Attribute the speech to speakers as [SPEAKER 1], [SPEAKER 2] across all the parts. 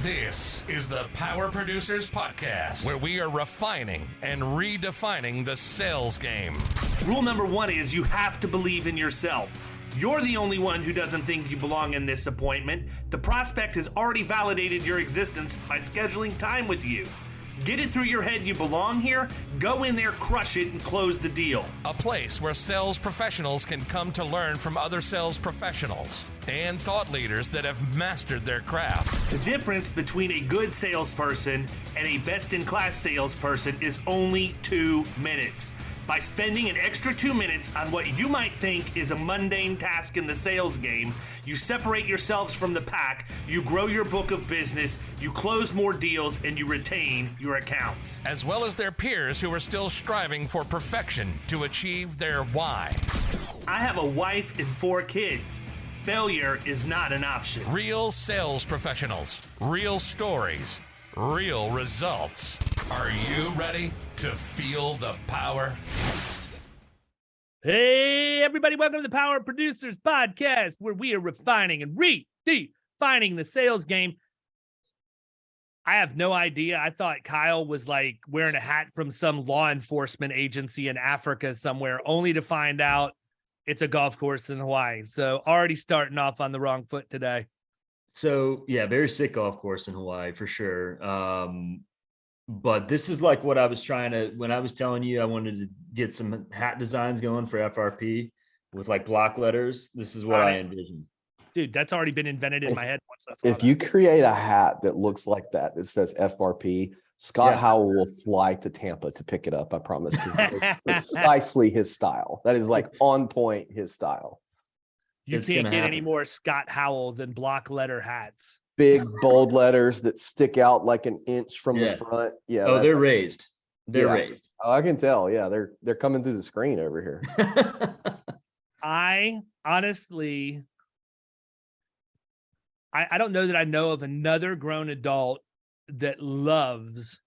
[SPEAKER 1] This is the Power Producers Podcast, where we are refining and redefining the sales game.
[SPEAKER 2] Rule number one is you have to believe in yourself. You're the only one who doesn't think you belong in this appointment. The prospect has already validated your existence by scheduling time with you. Get it through your head you belong here, go in there, crush it, and close the deal.
[SPEAKER 1] A place where sales professionals can come to learn from other sales professionals and thought leaders that have mastered their craft.
[SPEAKER 2] The difference between a good salesperson and a best-in-class salesperson is only 2 minutes. By spending an extra 2 minutes on what you might think is a mundane task in the sales game, you separate yourselves from the pack, you grow your book of business, you close more deals, and you retain your accounts.
[SPEAKER 1] As well as their peers who are still striving for perfection to achieve their why.
[SPEAKER 2] I have a wife and 4 kids. Failure is not an option.
[SPEAKER 1] Real sales professionals, real stories, real results. Are you ready to feel the power?
[SPEAKER 3] Hey, everybody, welcome to the Power Producers Podcast, where we are refining and redefining the sales game. I have no idea. I thought Kyle was like wearing a hat from some law enforcement agency in Africa somewhere, only to find out it's a golf course in Hawaii. So already starting off on the wrong foot today.
[SPEAKER 4] So yeah, very sick golf course in Hawaii for sure. But this is like what I was trying to, when I was telling you I wanted to get some hat designs going for FRP with like block letters. This is what I envisioned.
[SPEAKER 3] Dude, that's already been invented in my head once I saw
[SPEAKER 5] If you create a hat that looks like that says FRP, Scott Howell will fly to Tampa to pick it up. I promise. It's precisely his style. That is like on point his style.
[SPEAKER 3] You can't get any more Scott Howell than block letter hats.
[SPEAKER 5] Big bold letters that stick out like an inch from the front. Yeah.
[SPEAKER 4] Oh, they're raised. They're raised.
[SPEAKER 5] Oh, I can tell. Yeah, they're coming through the screen over here.
[SPEAKER 3] I honestly, I don't know that I know of another grown adult that loves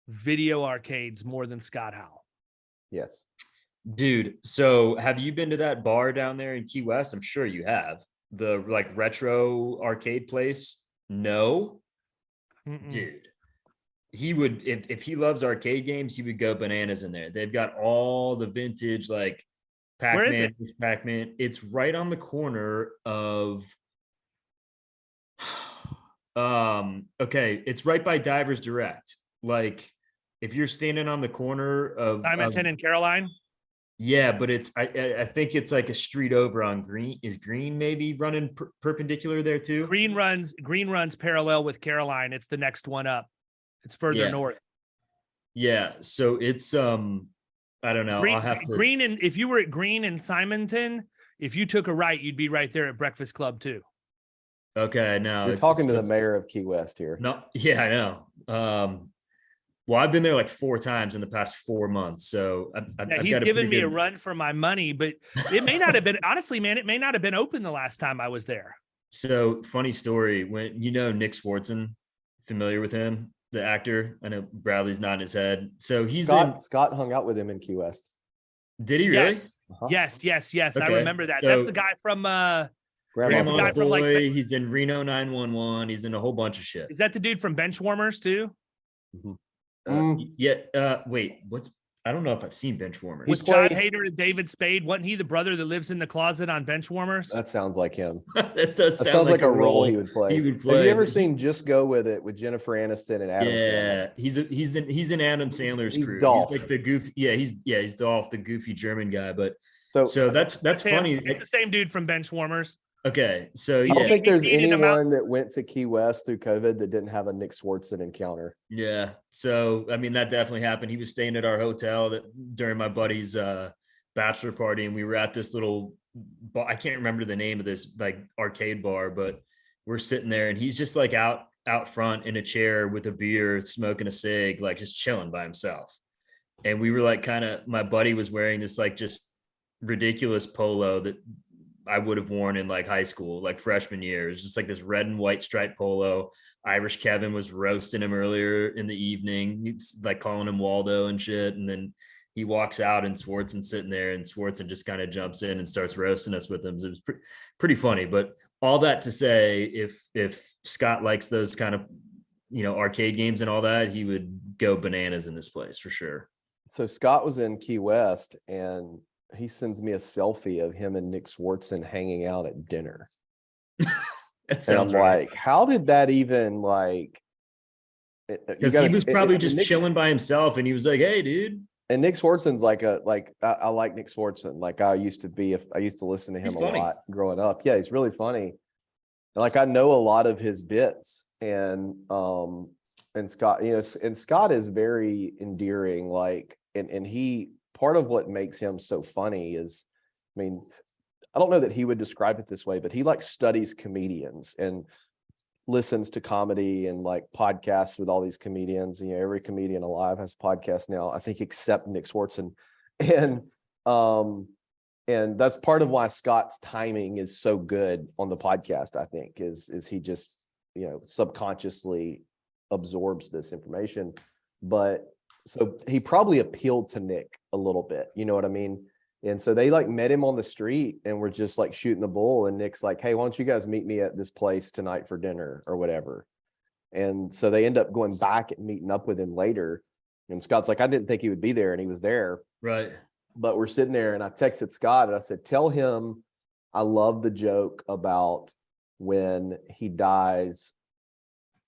[SPEAKER 3] video arcades more than Scott Howell.
[SPEAKER 5] Yes.
[SPEAKER 4] Dude, so have you been to that bar down there in Key West? I'm sure you have. The like retro arcade place? No. Dude, he would, if he loves arcade games, he would go bananas in there. They've got all the vintage like Pac-Man. It's right on the corner of it's right by Divers Direct. Like if you're standing on the corner of
[SPEAKER 3] Simonton and Caroline.
[SPEAKER 4] Yeah, but it's I think it's like a street over on Green. Is Green maybe running perpendicular there too?
[SPEAKER 3] Green runs parallel with Caroline. It's the next one up. It's further north.
[SPEAKER 4] Yeah, so it's I don't know. I'll have to
[SPEAKER 3] Green, and if you were at Green and Simonton, if you took a right, you'd be right there at Breakfast Club too.
[SPEAKER 4] Okay, no.
[SPEAKER 5] You're talking to the mayor of Key West here.
[SPEAKER 4] No, yeah, I know. Well, I've been there like 4 times in the past 4 months. So
[SPEAKER 3] he's given me a run for my money, but it may not have been, honestly, man, it may not have been open the last time I was there.
[SPEAKER 4] So funny story, when Nick Swartzen, familiar with him, the actor? I know Bradley's nodding his head. So
[SPEAKER 5] Scott hung out with him in Key West.
[SPEAKER 4] Did he really?
[SPEAKER 3] Yes. Uh-huh. Yes.
[SPEAKER 4] Okay.
[SPEAKER 3] I remember that.
[SPEAKER 4] So,
[SPEAKER 3] that's the guy from
[SPEAKER 4] Grandma's Boy. He's in Reno 911. He's in a whole bunch of shit.
[SPEAKER 3] Is that the dude from Benchwarmers too?
[SPEAKER 5] Mm-hmm.
[SPEAKER 4] Wait, I don't know if I've seen Benchwarmers.
[SPEAKER 3] With John Hader and David Spade, wasn't he the brother that lives in the closet on Benchwarmers?
[SPEAKER 5] That sounds like him.
[SPEAKER 4] That sounds
[SPEAKER 5] like a role he would play.
[SPEAKER 4] He would play.
[SPEAKER 5] Have you ever seen Just Go With It with Jennifer Aniston and Adam Sandler?
[SPEAKER 4] He's in Adam Sandler's crew.
[SPEAKER 5] Dolph.
[SPEAKER 4] He's like the goofy. He's Dolph, the goofy German guy. But
[SPEAKER 5] so
[SPEAKER 4] that's funny.
[SPEAKER 3] It's the same dude from Benchwarmers.
[SPEAKER 4] Okay, so
[SPEAKER 5] I don't think there's anyone that went to Key West through COVID that didn't have a Nick Swartzen encounter.
[SPEAKER 4] Yeah, so I mean that definitely happened. He was staying at our hotel during my buddy's bachelor party, and we were at this little bar. I can't remember the name of this like arcade bar, but we're sitting there, and he's just like out front in a chair with a beer, smoking a cig, like just chilling by himself. And we were like my buddy was wearing this like just ridiculous polo that I would have worn in like high school, like freshman year. It was just like this red and white striped polo. Irish Kevin was roasting him earlier in the evening. He's like calling him Waldo and shit. And then he walks out and Swartzen's sitting there, and Swartzen just kind of jumps in and starts roasting us with him. So it was pretty funny. But all that to say, if Scott likes those kind of arcade games and all that, he would go bananas in this place for sure.
[SPEAKER 5] So Scott was in Key West, and he sends me a selfie of him and Nick Swartzen hanging out at dinner.
[SPEAKER 4] That sounds
[SPEAKER 5] and I'm
[SPEAKER 4] right.
[SPEAKER 5] like, how did that even
[SPEAKER 4] Because he was probably just chilling by himself, and he was like, "Hey, dude."
[SPEAKER 5] And Nick Swartzen's I like Nick Swartzen. Like I used to listen to him a lot growing up. Yeah, he's really funny. And I know a lot of his bits, and Scott, and Scott is very endearing. And he, part of what makes him so funny is, I mean, I don't know that he would describe it this way, but he studies comedians and listens to comedy and podcasts with all these comedians. Every comedian alive has a podcast now, I think, except Nick Swartzen. And that's part of why Scott's timing is so good on the podcast, I think, is he just, subconsciously absorbs this information. But so he probably appealed to Nick a little bit, you know what I mean? And so they met him on the street and were just shooting the bull. And Nick's like, "Hey, why don't you guys meet me at this place tonight for dinner or whatever?" And so they end up going back and meeting up with him later. And Scott's like, "I didn't think he would be there." And he was there.
[SPEAKER 4] Right.
[SPEAKER 5] But we're sitting there, and I texted Scott and I said, "Tell him I love the joke about when he dies,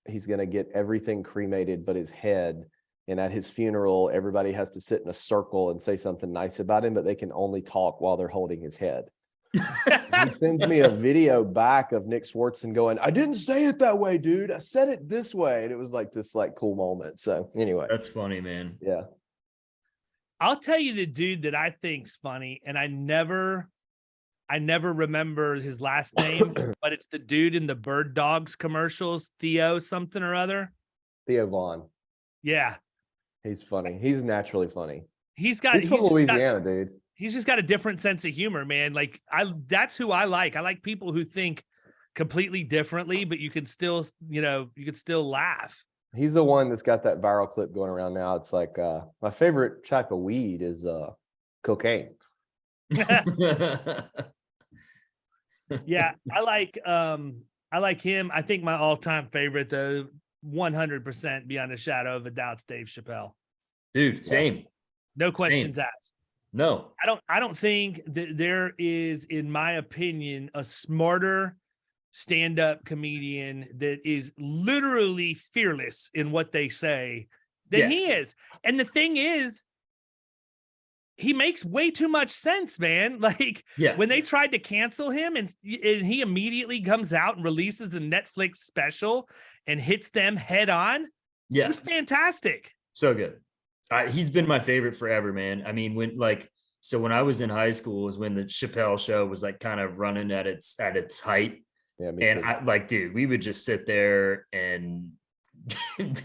[SPEAKER 5] he's going to get everything cremated but his head. And at his funeral, everybody has to sit in a circle and say something nice about him, but they can only talk while they're holding his head." He sends me a video back of Nick Swartzen going, "I didn't say it that way, dude. I said it this way." And it was this cool moment. So anyway.
[SPEAKER 4] That's funny, man.
[SPEAKER 5] Yeah.
[SPEAKER 3] I'll tell you the dude that I think's funny, and I never remember his last name, but it's the dude in the Bird Dogs commercials, Theo something or other.
[SPEAKER 5] Theo Vaughn.
[SPEAKER 3] Yeah.
[SPEAKER 5] He's funny. He's naturally funny.
[SPEAKER 3] He's
[SPEAKER 5] from Louisiana, dude.
[SPEAKER 3] He's just got a different sense of humor, man. That's who I like. I like people who think completely differently, but you can still, laugh.
[SPEAKER 5] He's the one that's got that viral clip going around now. It's my favorite type of weed is cocaine.
[SPEAKER 3] Yeah, I like him. I think my all-time favorite, though, 100% beyond a shadow of a doubt, is Dave Chappelle.
[SPEAKER 4] Dude, same.
[SPEAKER 3] No questions asked.
[SPEAKER 4] No.
[SPEAKER 3] I don't think that there is, in my opinion, a smarter stand-up comedian that is literally fearless in what they say than he is. And the thing is, he makes way too much sense, man. When they tried to cancel him and he immediately comes out and releases a Netflix special and hits them head on.
[SPEAKER 4] Yeah.
[SPEAKER 3] It was fantastic.
[SPEAKER 4] So good. He's been my favorite forever, man. I mean, when I was in high school was when the Chappelle show was kind of running at its height.
[SPEAKER 5] Yeah, me
[SPEAKER 4] and
[SPEAKER 5] too.
[SPEAKER 4] Dude, we would just sit there and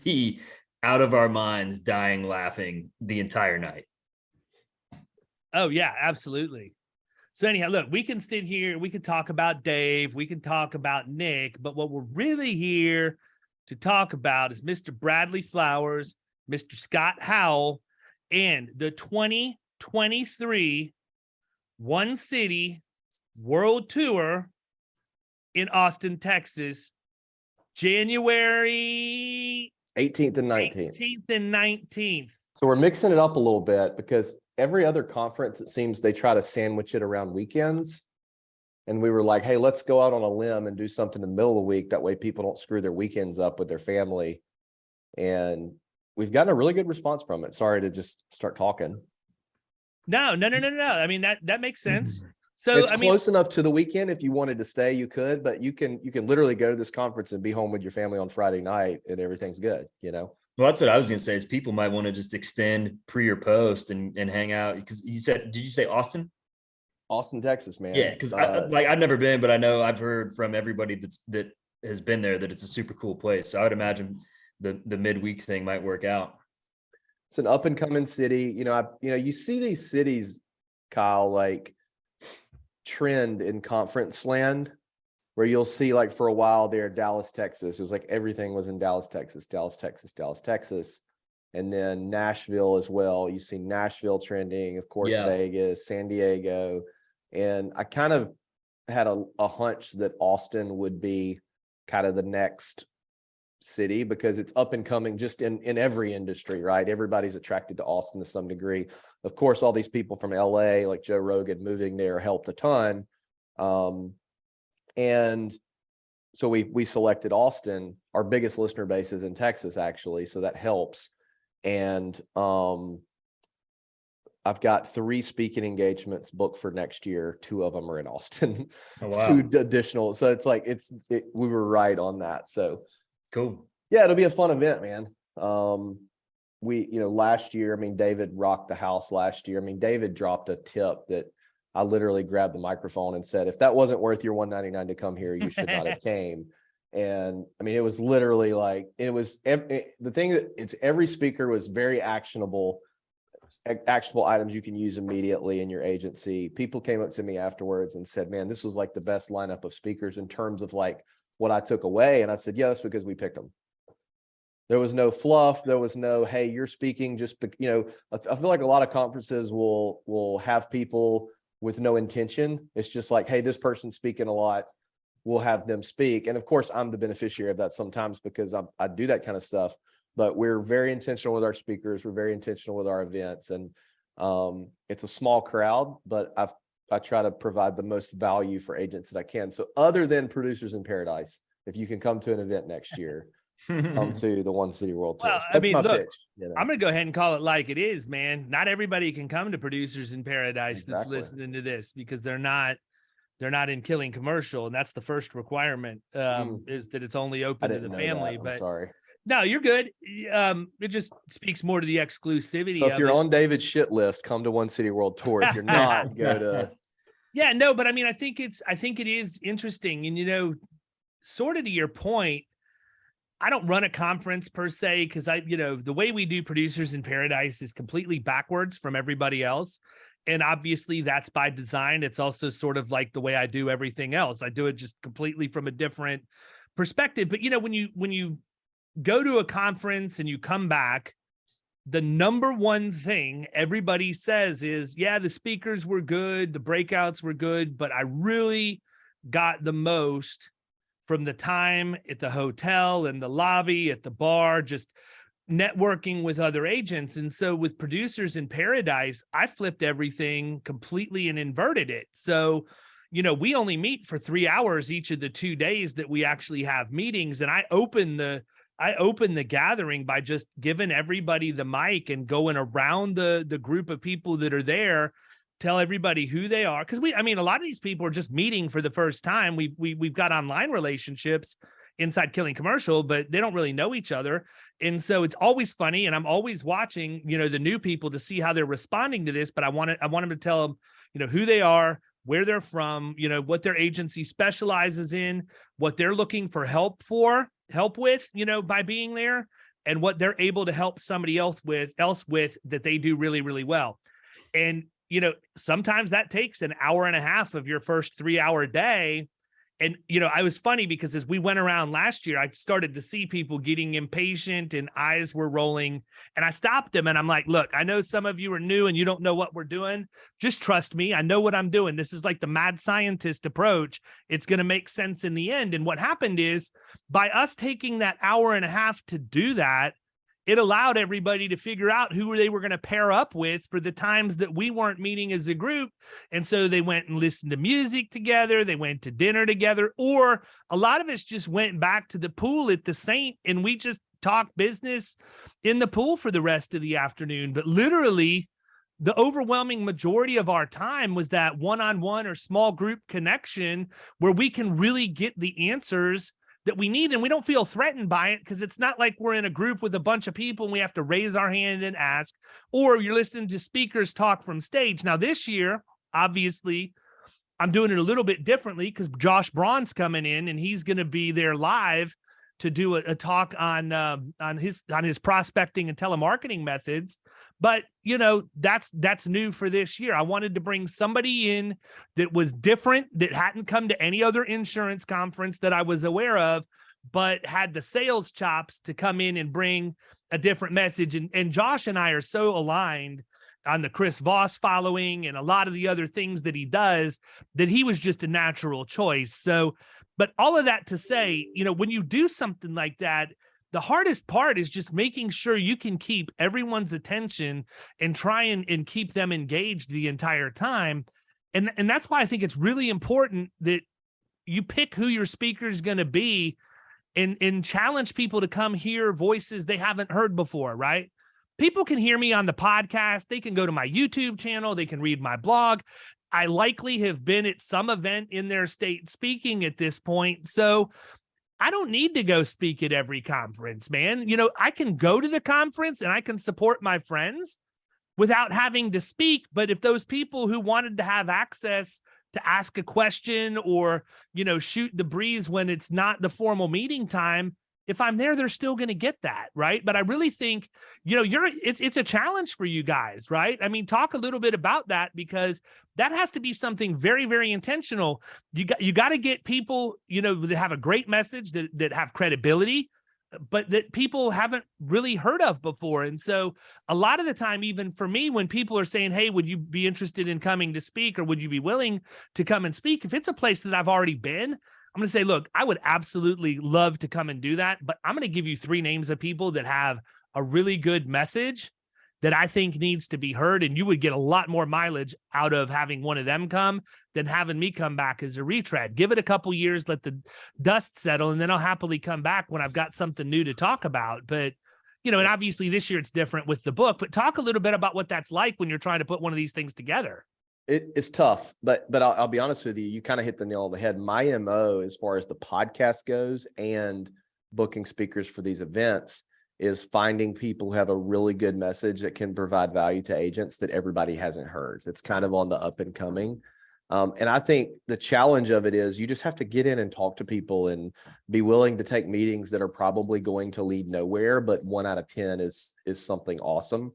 [SPEAKER 4] be out of our minds, dying laughing the entire night.
[SPEAKER 3] Oh yeah, absolutely. So anyhow, look, we can sit here, we can talk about Dave, we can talk about Nick, but what we're really here to talk about is Mr. Bradley Flowers, Mr. Scott Howell, and the 2023 One City World Tour in Austin, Texas, January
[SPEAKER 5] 18th and 19th.
[SPEAKER 3] 18th and 19th.
[SPEAKER 5] So we're mixing it up a little bit because every other conference, it seems they try to sandwich it around weekends. And we were like, hey, let's go out on a limb and do something in the middle of the week. That way people don't screw their weekends up with their family. And we've gotten a really good response from it. Sorry to just start talking.
[SPEAKER 3] No. I mean, that makes sense. So
[SPEAKER 5] it's close enough to the weekend. If you wanted to stay, you could, but you can literally go to this conference and be home with your family on Friday night and everything's good,
[SPEAKER 4] Well, that's what I was going to say is people might want to just extend pre or post and hang out. Because did you say Austin?
[SPEAKER 5] Austin, Texas, man.
[SPEAKER 4] Yeah, because I've never been, but I know I've heard from everybody that has been there that it's a super cool place. So I would imagine the midweek thing might work out.
[SPEAKER 5] It's an up and coming city. You see these cities, Kyle, trend in conference land where you'll see for a while there, Dallas, Texas. It was everything was in Dallas, Texas. And then Nashville as well. You see Nashville trending, of course, Vegas, San Diego. And I kind of had a hunch that Austin would be kind of the next city because it's up and coming just in every industry, right? Everybody's attracted to Austin to some degree. Of course, all these people from LA, like Joe Rogan, moving there helped a ton. And so we selected Austin. Our biggest listener base is in Texas, actually, so that helps. And I've got 3 speaking engagements booked for next year. 2 of them are in Austin.
[SPEAKER 4] Oh, wow.
[SPEAKER 5] 2 additional. So it's like we were right on that. So
[SPEAKER 4] Cool.
[SPEAKER 5] yeah, it'll be a fun event, man. Last year, I mean, David rocked the house last year. I mean, David dropped a tip that I literally grabbed the microphone and said, if that wasn't worth your $199 to come here, you should not have came. And I mean, it was literally like, the thing that it's every speaker was very actionable items you can use immediately in your agency. People came up to me afterwards and said, man, this was like the best lineup of speakers in terms of like what I took away. And I said, yeah, that's because we picked them. There was no fluff. There was no, hey, you're speaking just, I feel like a lot of conferences will have people with no intention. It's just like, hey, this person's speaking a lot. We'll have them speak. And of course, I'm the beneficiary of that sometimes because I do that kind of stuff. But we're very intentional with our speakers. We're very intentional with our events. And it's a small crowd, but I try to provide the most value for agents that I can. So other than Producers in Paradise, if you can come to an event next year, come to the One City World Tour.
[SPEAKER 3] Well,
[SPEAKER 5] That's my
[SPEAKER 3] look,
[SPEAKER 5] pitch.
[SPEAKER 3] I'm going to go ahead and call it like it is, man. Not everybody can come to Producers in Paradise that's listening to this because they're not in Killing Commercial. And that's the first requirement is that it's only open to the family.
[SPEAKER 5] I'm sorry.
[SPEAKER 3] No, you're good. It just speaks more to the exclusivity.
[SPEAKER 5] So if you're on David's shit list, come to One City World Tour. If you're not, go to.
[SPEAKER 3] Yeah, no, but I mean, I think it is interesting. And, sort of to your point, I don't run a conference per se, because the way we do Producers in Paradise is completely backwards from everybody else. And obviously that's by design. It's also sort of like the way I do everything else. I do it just completely from a different perspective. But, when you go to a conference and you come back, the number one thing everybody says is, yeah, the speakers were good, the breakouts were good, but I really got the most from the time at the hotel, in the lobby, at the bar, just networking with other agents. And so with Producers in Paradise, I flipped everything completely and inverted it. So, we only meet for 3 hours each of the 2 days that we actually have meetings. And I open the gathering by just giving everybody the mic and going around the group of people that are there, tell everybody who they are. Because a lot of these people are just meeting for the first time. We've got online relationships inside Killing Commercial, but they don't really know each other. And so it's always funny. And I'm always watching, the new people to see how they're responding to this. But I want them to tell them, who they are, where they're from, what their agency specializes in, what they're looking for help with, by being there, and what they're able to help somebody else with that they do really, really well. And, sometimes that takes an hour and a half of your first 3-hour day. And, I was funny because as we went around last year, I started to see people getting impatient and eyes were rolling, and I stopped them and I'm like, look, I know some of you are new and you don't know what we're doing. Just trust me. I know what I'm doing. This is like the mad scientist approach. It's going to make sense in the end. And what happened is, by us taking that hour and a half to do that, it allowed everybody to figure out who they were going to pair up with for the times that we weren't meeting as a group. And so they went and listened to music together. They went to dinner together, or a lot of us just went back to the pool at the Saint and we just talked business in the pool for the rest of the afternoon. But literally the overwhelming majority of our time was that one-on-one or small group connection where we can really get the answers that we need, and we don't feel threatened by it, because it's not like we're in a group with a bunch of people and we have to raise our hand and ask, or you're listening to speakers talk from stage. Now this year, obviously, I'm doing it a little bit differently because Josh Braun's coming in and he's going to be there live to do a talk on his prospecting and telemarketing methods. But, that's new for this year. I wanted to bring somebody in that was different, that hadn't come to any other insurance conference that I was aware of, but had the sales chops to come in and bring a different message. And Josh and I are so aligned on the Chris Voss following and a lot of the other things that he does, that he was just a natural choice. So, But all of that to say, when you do something like that, the hardest part is just making sure you can keep everyone's attention and try and keep them engaged the entire time. And that's why I think it's really important that you pick who your speaker is going to be and challenge people to come hear voices they haven't heard before, right? People can hear me on the podcast. They can go to my YouTube channel. They can read my blog. I likely have been at some event in their state speaking at this point. So I don't need to go speak at every conference, man. I can go to the conference and I can support my friends without having to speak. But if those people who wanted to have access to ask a question or, shoot the breeze when it's not the formal meeting time, if I'm there, they're still going to get that, right? But I really think, it's a challenge for you guys, right? I mean, talk a little bit about that, because that has to be something very, very intentional. You got to get people, that have a great message, that have credibility, but that people haven't really heard of before. And so a lot of the time, even for me, when people are saying, hey, would you be interested in coming to speak, or would you be willing to come and speak? If it's a place that I've already been, I'm going to say, look, I would absolutely love to come and do that, but I'm going to give you 3 names of people that have a really good message that I think needs to be heard. And you would get a lot more mileage out of having one of them come than having me come back as a retread. Give it a couple years, let the dust settle, and then I'll happily come back when I've got something new to talk about. But, and obviously this year it's different with the book, but talk a little bit about what that's like when you're trying to put one of these things together.
[SPEAKER 5] It's tough, but I'll be honest with you. You kind of hit the nail on the head. My MO, as far as the podcast goes and booking speakers for these events, is finding people who have a really good message that can provide value to agents that everybody hasn't heard. That's kind of on the up and coming. And I think the challenge of it is you just have to get in and talk to people and be willing to take meetings that are probably going to lead nowhere, but 1 out of 10 is something awesome.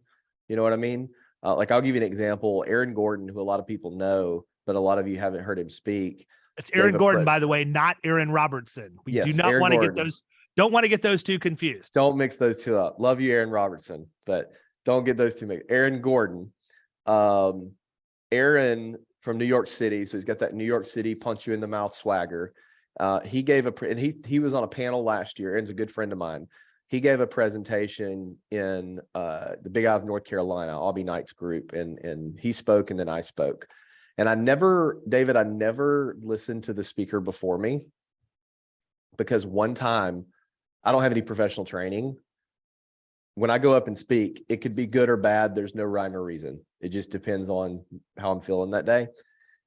[SPEAKER 5] You know what I mean? Like, I'll give you an example. Aaron Gordon, who a lot of people know, but a lot of you haven't heard him speak.
[SPEAKER 3] It's Aaron Gordon, by the way, not Aaron Robertson. We do not want to get those. Don't want to get those two confused.
[SPEAKER 5] Don't mix those two up. Love you, Aaron Robertson, but don't get those two mixed. Aaron Gordon, Aaron from New York City. So he's got that New York City punch you in the mouth swagger. He gave he was on a panel last year. Aaron's a good friend of mine. He gave a presentation in the Big Isle of North Carolina, Albie Knight's group, and he spoke, and then I spoke. And I never listened to the speaker before me, because one time, I don't have any professional training. When I go up and speak, it could be good or bad. There's no rhyme or reason. It just depends on how I'm feeling that day.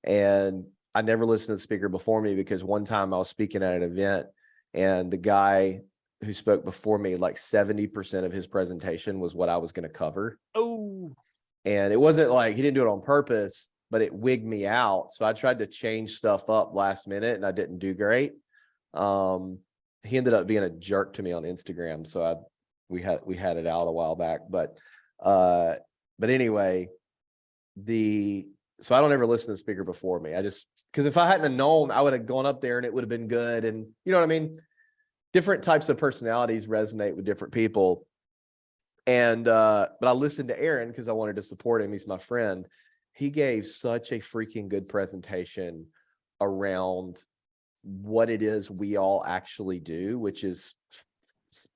[SPEAKER 5] And I never listened to the speaker before me, because one time I was speaking at an event, and the guy who spoke before me, like 70% of his presentation was what I was going to cover.
[SPEAKER 3] Oh,
[SPEAKER 5] and it wasn't like he didn't do it on purpose, but it wigged me out. So I tried to change stuff up last minute, and I didn't do great. He ended up being a jerk to me on Instagram. So we had it out a while back, but anyway, so I don't ever listen to the speaker before me. Because if I hadn't have known, I would have gone up there and it would have been good. And you know what I mean? Different types of personalities resonate with different people. And, but I listened to Aaron because I wanted to support him. He's my friend. He gave such a freaking good presentation around what it is we all actually do, which is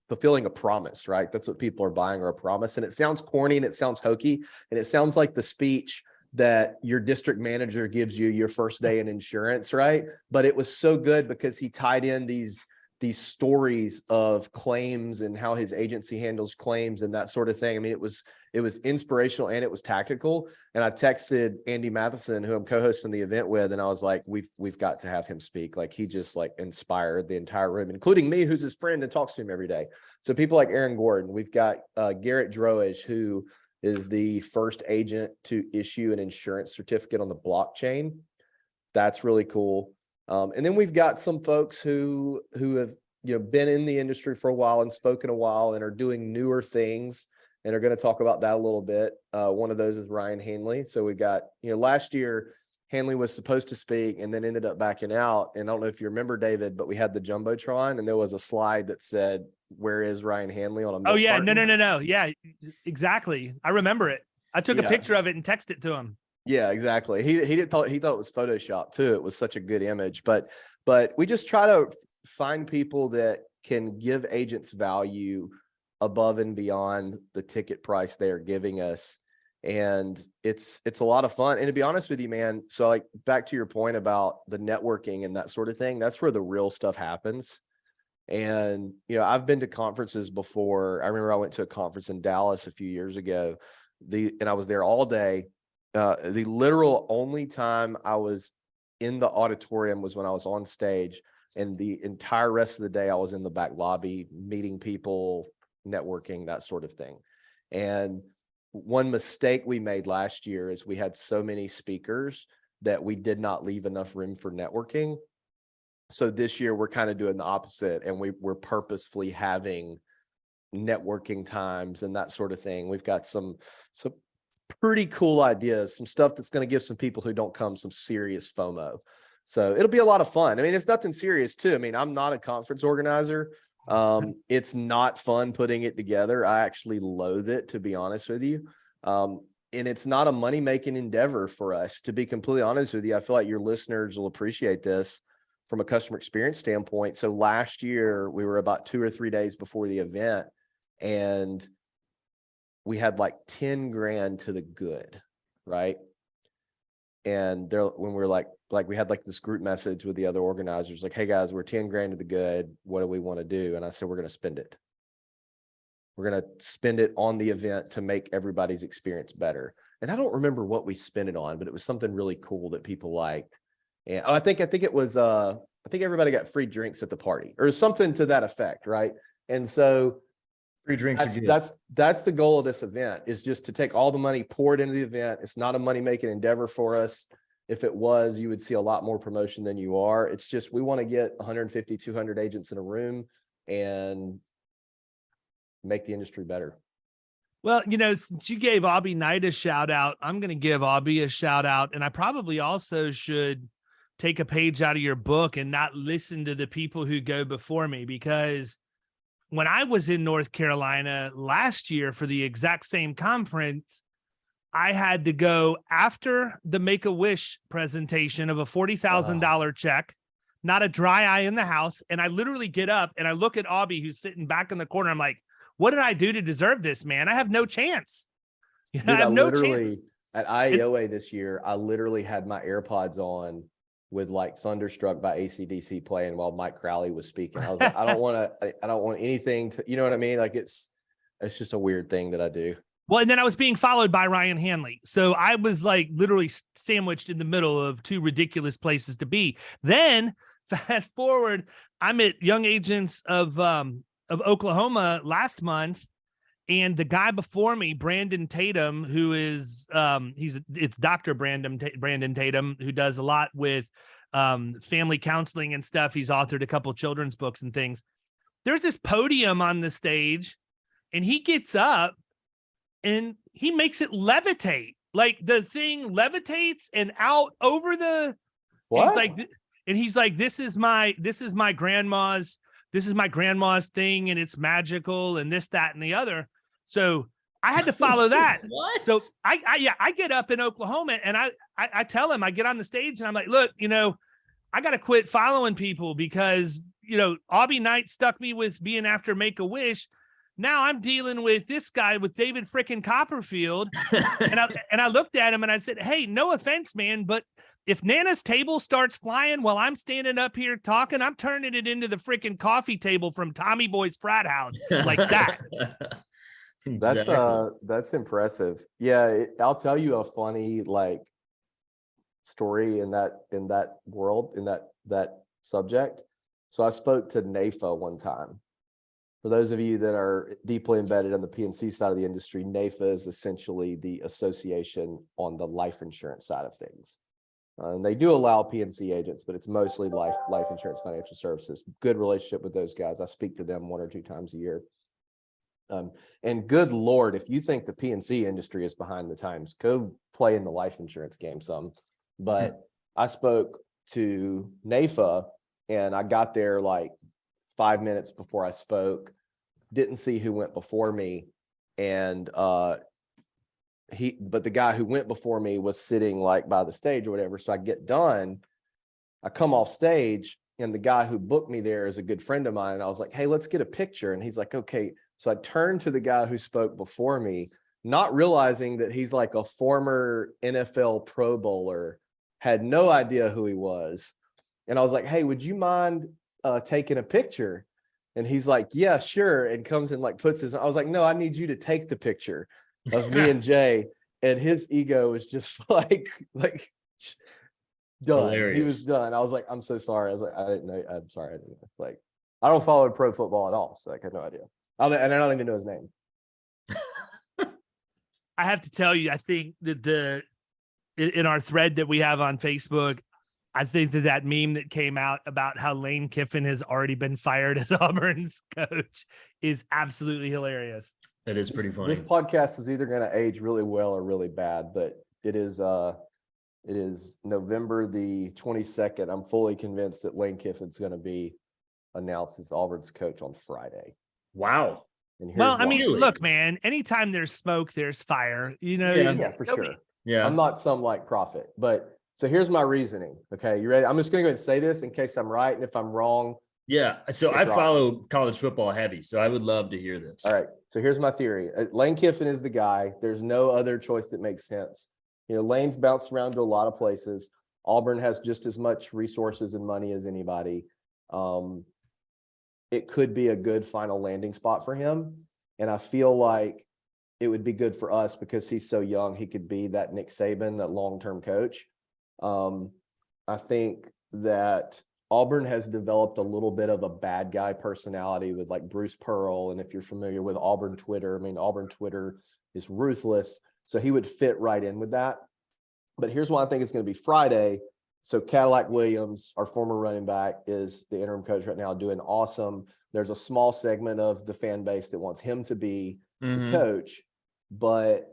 [SPEAKER 5] fulfilling a promise, right? That's what people are buying, or a promise. And it sounds corny and it sounds hokey, and it sounds like the speech that your district manager gives you your first day in insurance, right? But it was so good because he tied in these stories of claims and how his agency handles claims and that sort of thing. I mean, it was inspirational and it was tactical. And I texted Andy Matheson, who I'm co-hosting the event with, and I was like, we've got to have him speak. Like, he just like inspired the entire room, including me, who's his friend and talks to him every day. So people like Aaron Gordon, we've got Garrett Droege, who is the first agent to issue an insurance certificate on the blockchain. That's really cool. And then we've got some folks who have been in the industry for a while and spoken a while and are doing newer things and are going to talk about that a little bit. One of those is Ryan Hanley. So we got, last year Hanley was supposed to speak and then ended up backing out. And I don't know if you remember, David, but we had the Jumbotron and there was a slide that said, "Where is Ryan Hanley?" on a milk carton.
[SPEAKER 3] No. Yeah, exactly. I remember it. I took a picture of it and texted it to him.
[SPEAKER 5] Yeah, exactly. He thought it was Photoshop too. It was such a good image. But but we just try to find people that can give agents value above and beyond the ticket price they are giving us. And it's a lot of fun. And to be honest with you, man, so like back to your point about the networking and that sort of thing, that's where the real stuff happens. And, you know, I've been to conferences before. I remember I went to a conference in Dallas a few years ago, and I was there all day. The literal only time I was in the auditorium was when I was on stage, and the entire rest of the day I was in the back lobby meeting people, networking, that sort of thing. And one mistake we made last year is we had so many speakers that we did not leave enough room for networking. So this year we're kind of doing the opposite, and we're purposefully having networking times and that sort of thing. We've got some pretty cool ideas, some stuff that's going to give some people who don't come some serious FOMO. So it'll be a lot of fun. I mean, it's nothing serious too. I mean, I'm not a conference organizer. It's not fun putting it together. I actually loathe it, to be honest with you. And it's not a money-making endeavor for us, to be completely honest with you. I feel like your listeners will appreciate this from a customer experience standpoint. So last year we were about 2 or 3 days before the event, and we had like 10 grand to the good, right? And there, when we were like we had like this group message with the other organizers, like, hey guys, we're 10 grand to the good. What do we want to do? And I said, we're going to spend it. We're going to spend it on the event to make everybody's experience better. And I don't remember what we spent it on, but it was something really cool that people liked. And I think it was, I think everybody got free drinks at the party or something to that effect. Right. And so
[SPEAKER 4] free drinks.
[SPEAKER 5] That's the goal of this event, is just to take all the money, pour it into the event. It's not a money-making endeavor for us. If it was, you would see a lot more promotion than you are. It's just, we want to get 150, 200 agents in a room and make the industry better.
[SPEAKER 3] Well, you know, since you gave Aubie Knight a shout out, I'm going to give Aubie a shout out. And I probably also should take a page out of your book and not listen to the people who go before me, because when I was in North Carolina last year for the exact same conference, I had to go after the Make-A-Wish presentation of a $40,000 check, not a dry eye in the house. And I literally get up and I look at Aubie, who's sitting back in the corner. I'm like, what did I do to deserve this, man? I have no chance.
[SPEAKER 5] Dude, I have no chance. At IAOA this year, I literally had my AirPods on with like Thunderstruck by AC/DC playing while Mike Crowley was speaking. I was like, I don't want anything to, you know what I mean? Like it's just a weird thing that I do.
[SPEAKER 3] Well, and then I was being followed by Ryan Hanley. So I was like literally sandwiched in the middle of two ridiculous places to be. Then fast forward, I'm at Young Agents of Oklahoma last month. And the guy before me, Brandon Tatum, who is, it's Dr. Brandon Tatum, who does a lot with family counseling and stuff. He's authored a couple children's books and things. There's this podium on the stage, and he gets up and he makes it levitate. Like the thing levitates and out over the,
[SPEAKER 5] what?
[SPEAKER 3] He's like, this is my grandma's thing, and it's magical and this, that, and the other. So I had to follow that.
[SPEAKER 4] What?
[SPEAKER 3] So I get up in Oklahoma and I tell him, I get on the stage and I'm like, look, you know, I got to quit following people because, you know, Aubie Knight stuck me with being after Make-A-Wish. Now I'm dealing with this guy with David frickin' Copperfield. and I looked at him and I said, hey, no offense, man, but if Nana's table starts flying while I'm standing up here talking, I'm turning it into the freaking coffee table from Tommy Boy's frat house, like that.
[SPEAKER 4] Exactly.
[SPEAKER 5] That's impressive. Yeah, I'll tell you a funny like story in that world, in that subject. So I spoke to NAFA one time. For those of you that are deeply embedded on the P&C side of the industry, NAFA is essentially the association on the life insurance side of things. And they do allow P&C agents, but it's mostly life insurance financial services. Good relationship with those guys. I speak to them 1 or 2 times a year. And good Lord, if you think the P&C industry is behind the times, go play in the life insurance game some. But I spoke to NAFA and I got there like 5 minutes before I spoke, didn't see who went before me. And but the guy who went before me was sitting like by the stage or whatever. So I get done I come off stage and the guy who booked me there is a good friend of mine. And I was like, hey, let's get a picture. And he's like, okay. So I turned to the guy who spoke before me, not realizing that he's like a former NFL Pro Bowler, had no idea who he was. And I was like, hey, would you mind taking a picture? And he's like, yeah, sure. And comes and like puts his, I was like, no, I need you to take the picture of me and Jay. And his ego was just like done.
[SPEAKER 4] Hilarious.
[SPEAKER 5] He was done. I was like, I'm so sorry. I was like, I didn't know. I'm sorry. I didn't know. Like, I don't follow pro football at all. So I had no idea. And I don't even know his name.
[SPEAKER 3] I have to tell you, I think that in our thread that we have on Facebook, I think that meme that came out about how Lane Kiffin has already been fired as Auburn's coach is absolutely hilarious.
[SPEAKER 4] It is pretty funny.
[SPEAKER 5] This podcast is either going to age really well or really bad, but it is November the 22nd. I'm fully convinced that Lane Kiffin's going to be announced as Auburn's coach on Friday.
[SPEAKER 4] Wow.
[SPEAKER 5] And
[SPEAKER 3] Well, I
[SPEAKER 5] why.
[SPEAKER 3] mean, look, man, anytime there's smoke, there's fire. You know,
[SPEAKER 5] Yeah, for sure.
[SPEAKER 4] Yeah.
[SPEAKER 5] I'm not some like prophet, but so here's my reasoning. Okay, you ready? I'm just going to go ahead and say this in case I'm right, and if I'm wrong.
[SPEAKER 4] Yeah. So
[SPEAKER 5] it
[SPEAKER 4] I
[SPEAKER 5] drops.
[SPEAKER 4] follow college football heavy, so I would love to hear this.
[SPEAKER 5] All right. So here's my theory. Lane Kiffin is the guy. There's no other choice that makes sense. You know, Lane's bounced around to a lot of places. Auburn has just as much resources and money as anybody. It could be a good final landing spot for him. And I feel like it would be good for us because he's so young. He could be that Nick Saban, that long-term coach. I think that Auburn has developed a little bit of a bad guy personality with like Bruce Pearl. And if you're familiar with Auburn Twitter, I mean, Auburn Twitter is ruthless. So he would fit right in with that. But here's why I think it's going to be Friday. So Cadillac Williams, our former running back, is the interim coach right now, doing awesome. There's a small segment of the fan base that wants him to be the coach, but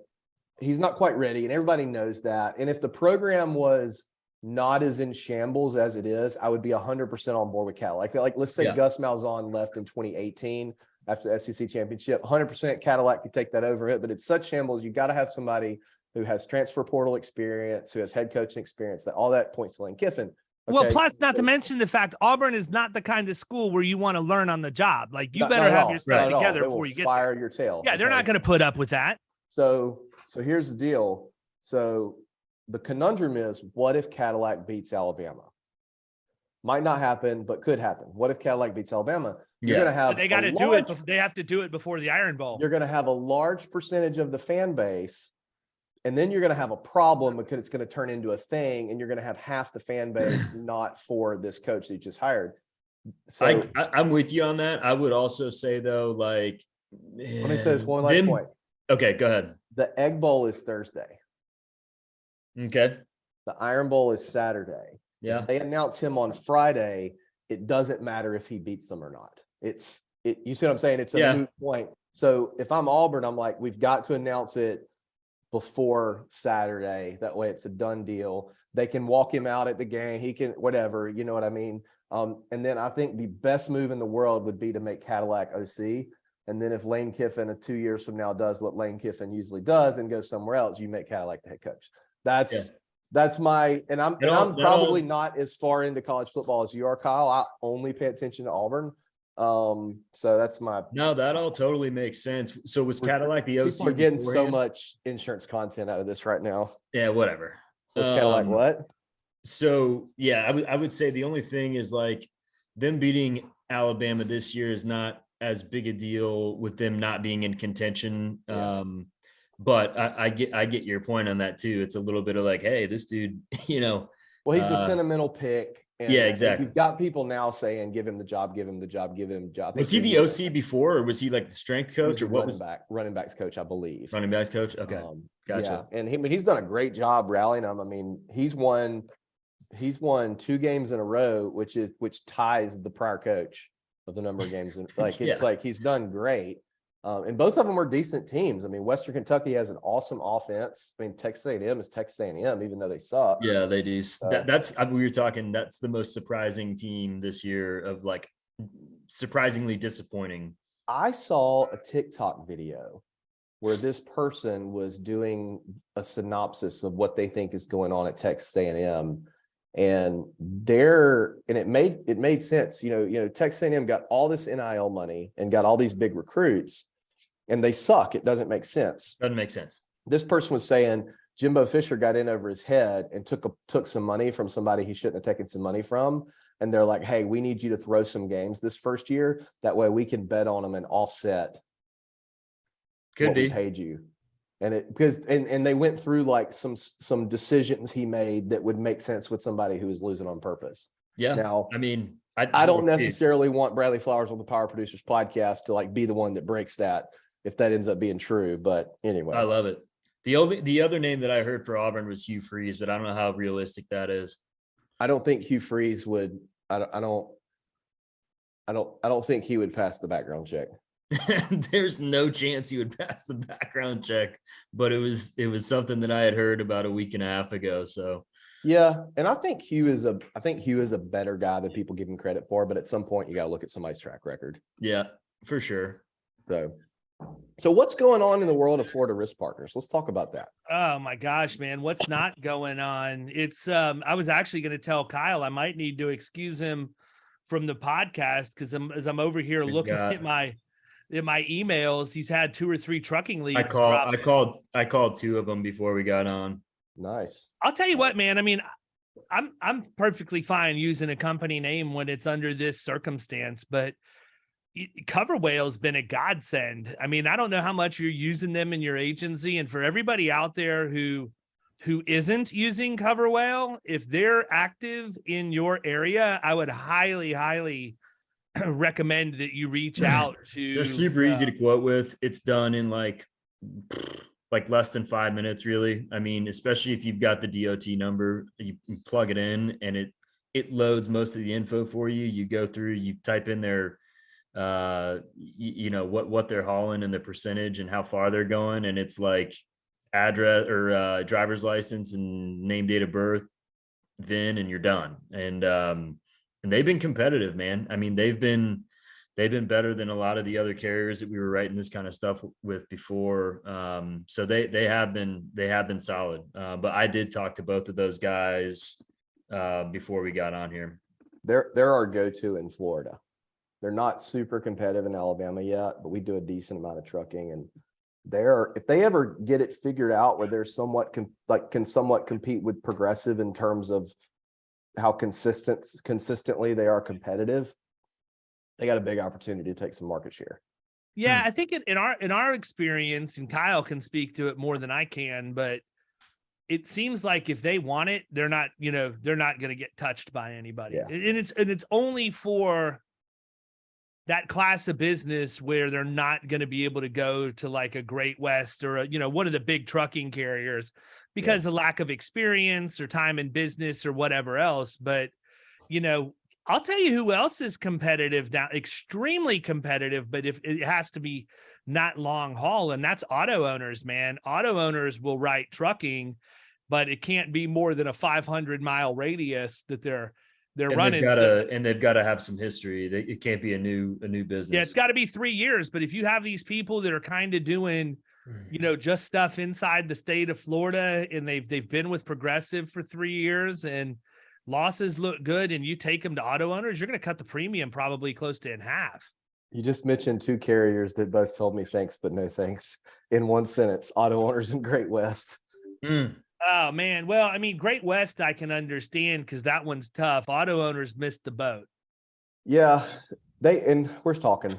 [SPEAKER 5] he's not quite ready. And everybody knows that. And if the program was not as in shambles as it is, I would be 100% on board with Cadillac. Like let's say Gus Malzahn left in 2018 after the SEC championship, 100% Cadillac could take that over it, but it's such shambles. You got to have somebody who has transfer portal experience, who has head coaching experience, that all that points to Lane Kiffin. Okay?
[SPEAKER 3] Well, plus not to mention the fact Auburn is not the kind of school where you want to learn on the job. Like you better have your stuff together before you get
[SPEAKER 5] fire
[SPEAKER 3] there.
[SPEAKER 5] Your tail.
[SPEAKER 3] Yeah, they're not going to put up with that.
[SPEAKER 5] So here's the deal. So the conundrum is, what if Cadillac beats Alabama? Might not happen, but could happen. What if Cadillac beats Alabama? You're going to have
[SPEAKER 3] they got to do it. They have to do it before the Iron Bowl.
[SPEAKER 5] You're going to have a large percentage of the fan base, and then you're going to have a problem because it's going to turn into a thing, and you're going to have half the fan base not for this coach that you just hired. So
[SPEAKER 4] I'm with you on that. I would also say though, like,
[SPEAKER 5] let me say this one last point.
[SPEAKER 4] Okay, go ahead.
[SPEAKER 5] The Egg Bowl is Thursday.
[SPEAKER 4] Okay.
[SPEAKER 5] The Iron Bowl is Saturday.
[SPEAKER 4] Yeah.
[SPEAKER 5] If they announce him on Friday, it doesn't matter if he beats them or not. You see what I'm saying? It's a moot point. So if I'm Auburn, I'm like, we've got to announce it before Saturday. That way it's a done deal. They can walk him out at the game. He can, whatever, you know what I mean? And then I think the best move in the world would be to make Cadillac OC. And then if Lane Kiffin 2 years from now does what Lane Kiffin usually does and goes somewhere else, you make Cadillac the head coach. That's my, and I'm probably not as far into college football as you are, Kyle. I only pay attention to Auburn. So that's my.
[SPEAKER 4] No, that all totally makes sense. So was Cadillac the OC?
[SPEAKER 5] We're getting so much insurance content out of this right now.
[SPEAKER 4] Yeah, whatever.
[SPEAKER 5] Was Cadillac what?
[SPEAKER 4] So yeah, I would say the only thing is like them beating Alabama this year is not as big a deal with them not being in contention. Yeah. But I get your point on that too. It's a little bit of like, hey, this dude, you know.
[SPEAKER 5] Well, he's the sentimental pick. And
[SPEAKER 4] yeah, exactly.
[SPEAKER 5] You've got people now saying, give him the job, give him the job, give him the job.
[SPEAKER 4] Was he the OC before, or was he like the strength coach, or what was
[SPEAKER 5] running backs coach, I believe.
[SPEAKER 4] Running backs coach. Okay, gotcha.
[SPEAKER 5] Yeah. And he's done a great job rallying them. I mean, he's won 2 games in a row, which ties the prior coach of the number of games. And like it's like he's done great. And both of them are decent teams. I mean, Western Kentucky has an awesome offense. I mean, Texas A&M is Texas A&M, even though they suck.
[SPEAKER 4] Yeah, they do. That's we were talking. That's the most surprising team this year, of like surprisingly disappointing.
[SPEAKER 5] I saw a TikTok video where this person was doing a synopsis of what they think is going on at Texas A&M, And it made sense. Texas A&M got all this NIL money and got all these big recruits, and they suck. It doesn't make sense.
[SPEAKER 4] Doesn't make sense.
[SPEAKER 5] This person was saying Jimbo Fisher got in over his head and took some money from somebody he shouldn't have taken some money from. And they're like, hey, we need you to throw some games this first year. That way we can bet on them and offset
[SPEAKER 4] Could
[SPEAKER 5] what
[SPEAKER 4] be
[SPEAKER 5] we paid you. And they went through like some decisions he made that would make sense with somebody who was losing on purpose.
[SPEAKER 4] Yeah.
[SPEAKER 5] Now,
[SPEAKER 4] I mean,
[SPEAKER 5] I don't necessarily want Bradley Flowers on the Power Producers podcast to like be the one that breaks that if that ends up being true. But anyway,
[SPEAKER 4] I love it. The other name that I heard for Auburn was Hugh Freeze, but I don't know how realistic that is.
[SPEAKER 5] I don't think Hugh Freeze would. I don't think he would pass the background check.
[SPEAKER 4] There's no chance he would pass the background check, but it was something that I had heard about a week and a half ago. So
[SPEAKER 5] yeah, and I think Hugh is a better guy than people give him credit for. But at some point, you got to look at somebody's track record.
[SPEAKER 4] Yeah, for sure.
[SPEAKER 5] So what's going on in the world of Florida Risk Partners? Let's talk about that.
[SPEAKER 3] Oh my gosh, man, what's not going on? It's I was actually going to tell Kyle I might need to excuse him from the podcast because as I'm over here looking at my emails, he's had 2 or 3 trucking leads.
[SPEAKER 4] I called 2 of them before we got on.
[SPEAKER 5] Nice.
[SPEAKER 3] I'll tell you what, man. I mean, I'm perfectly fine using a company name when it's under this circumstance, but CoverWhale's been a godsend. I mean, I don't know how much you're using them in your agency, and for everybody out there who isn't using CoverWhale, if they're active in your area, I would highly recommend that you reach out to.
[SPEAKER 4] They're super easy to quote with. It's done in like less than 5 minutes, really. I mean, especially if you've got the DOT number, you plug it in and it loads most of the info for you. You go through, you type in their what they're hauling and the percentage and how far they're going, and it's like address or driver's license and name, date of birth, VIN, and you're done. And they've been competitive, man. I mean, they've been better than a lot of the other carriers that we were writing this kind of stuff with before. So they have been solid. But I did talk to both of those guys before we got on here.
[SPEAKER 5] They're our go-to in Florida. They're not super competitive in Alabama yet, but we do a decent amount of trucking, and if they ever get it figured out where they're can somewhat compete with Progressive in terms of how consistently they are competitive, they got a big opportunity to take some market share.
[SPEAKER 3] Yeah, I think in our experience, and Kyle can speak to it more than I can, but it seems like if they want it, they're not going to get touched by anybody. Yeah. And it's only for that class of business where they're not going to be able to go to like a Great West or one of the big trucking carriers because of lack of experience or time in business or whatever else. But, I'll tell you who else is competitive now, extremely competitive, but if it has to be not long haul, and that's auto owners, man. Auto owners will write trucking, but it can't be more than a 500-mile radius that they're running.
[SPEAKER 4] They've got to have some history. It can't be a new business.
[SPEAKER 3] Yeah, it's got to be 3 years. But if you have these people that are kind of doing, just stuff inside the state of Florida, and they've been with Progressive for 3 years, and losses look good, and you take them to auto owners, you're going to cut the premium probably close to in half.
[SPEAKER 5] You just mentioned 2 carriers that both told me thanks, but no thanks in one sentence: auto owners and Great West.
[SPEAKER 3] Oh man. Well, I mean, Great West, I can understand because that one's tough. Auto owners missed the boat.
[SPEAKER 5] Yeah. We're talking,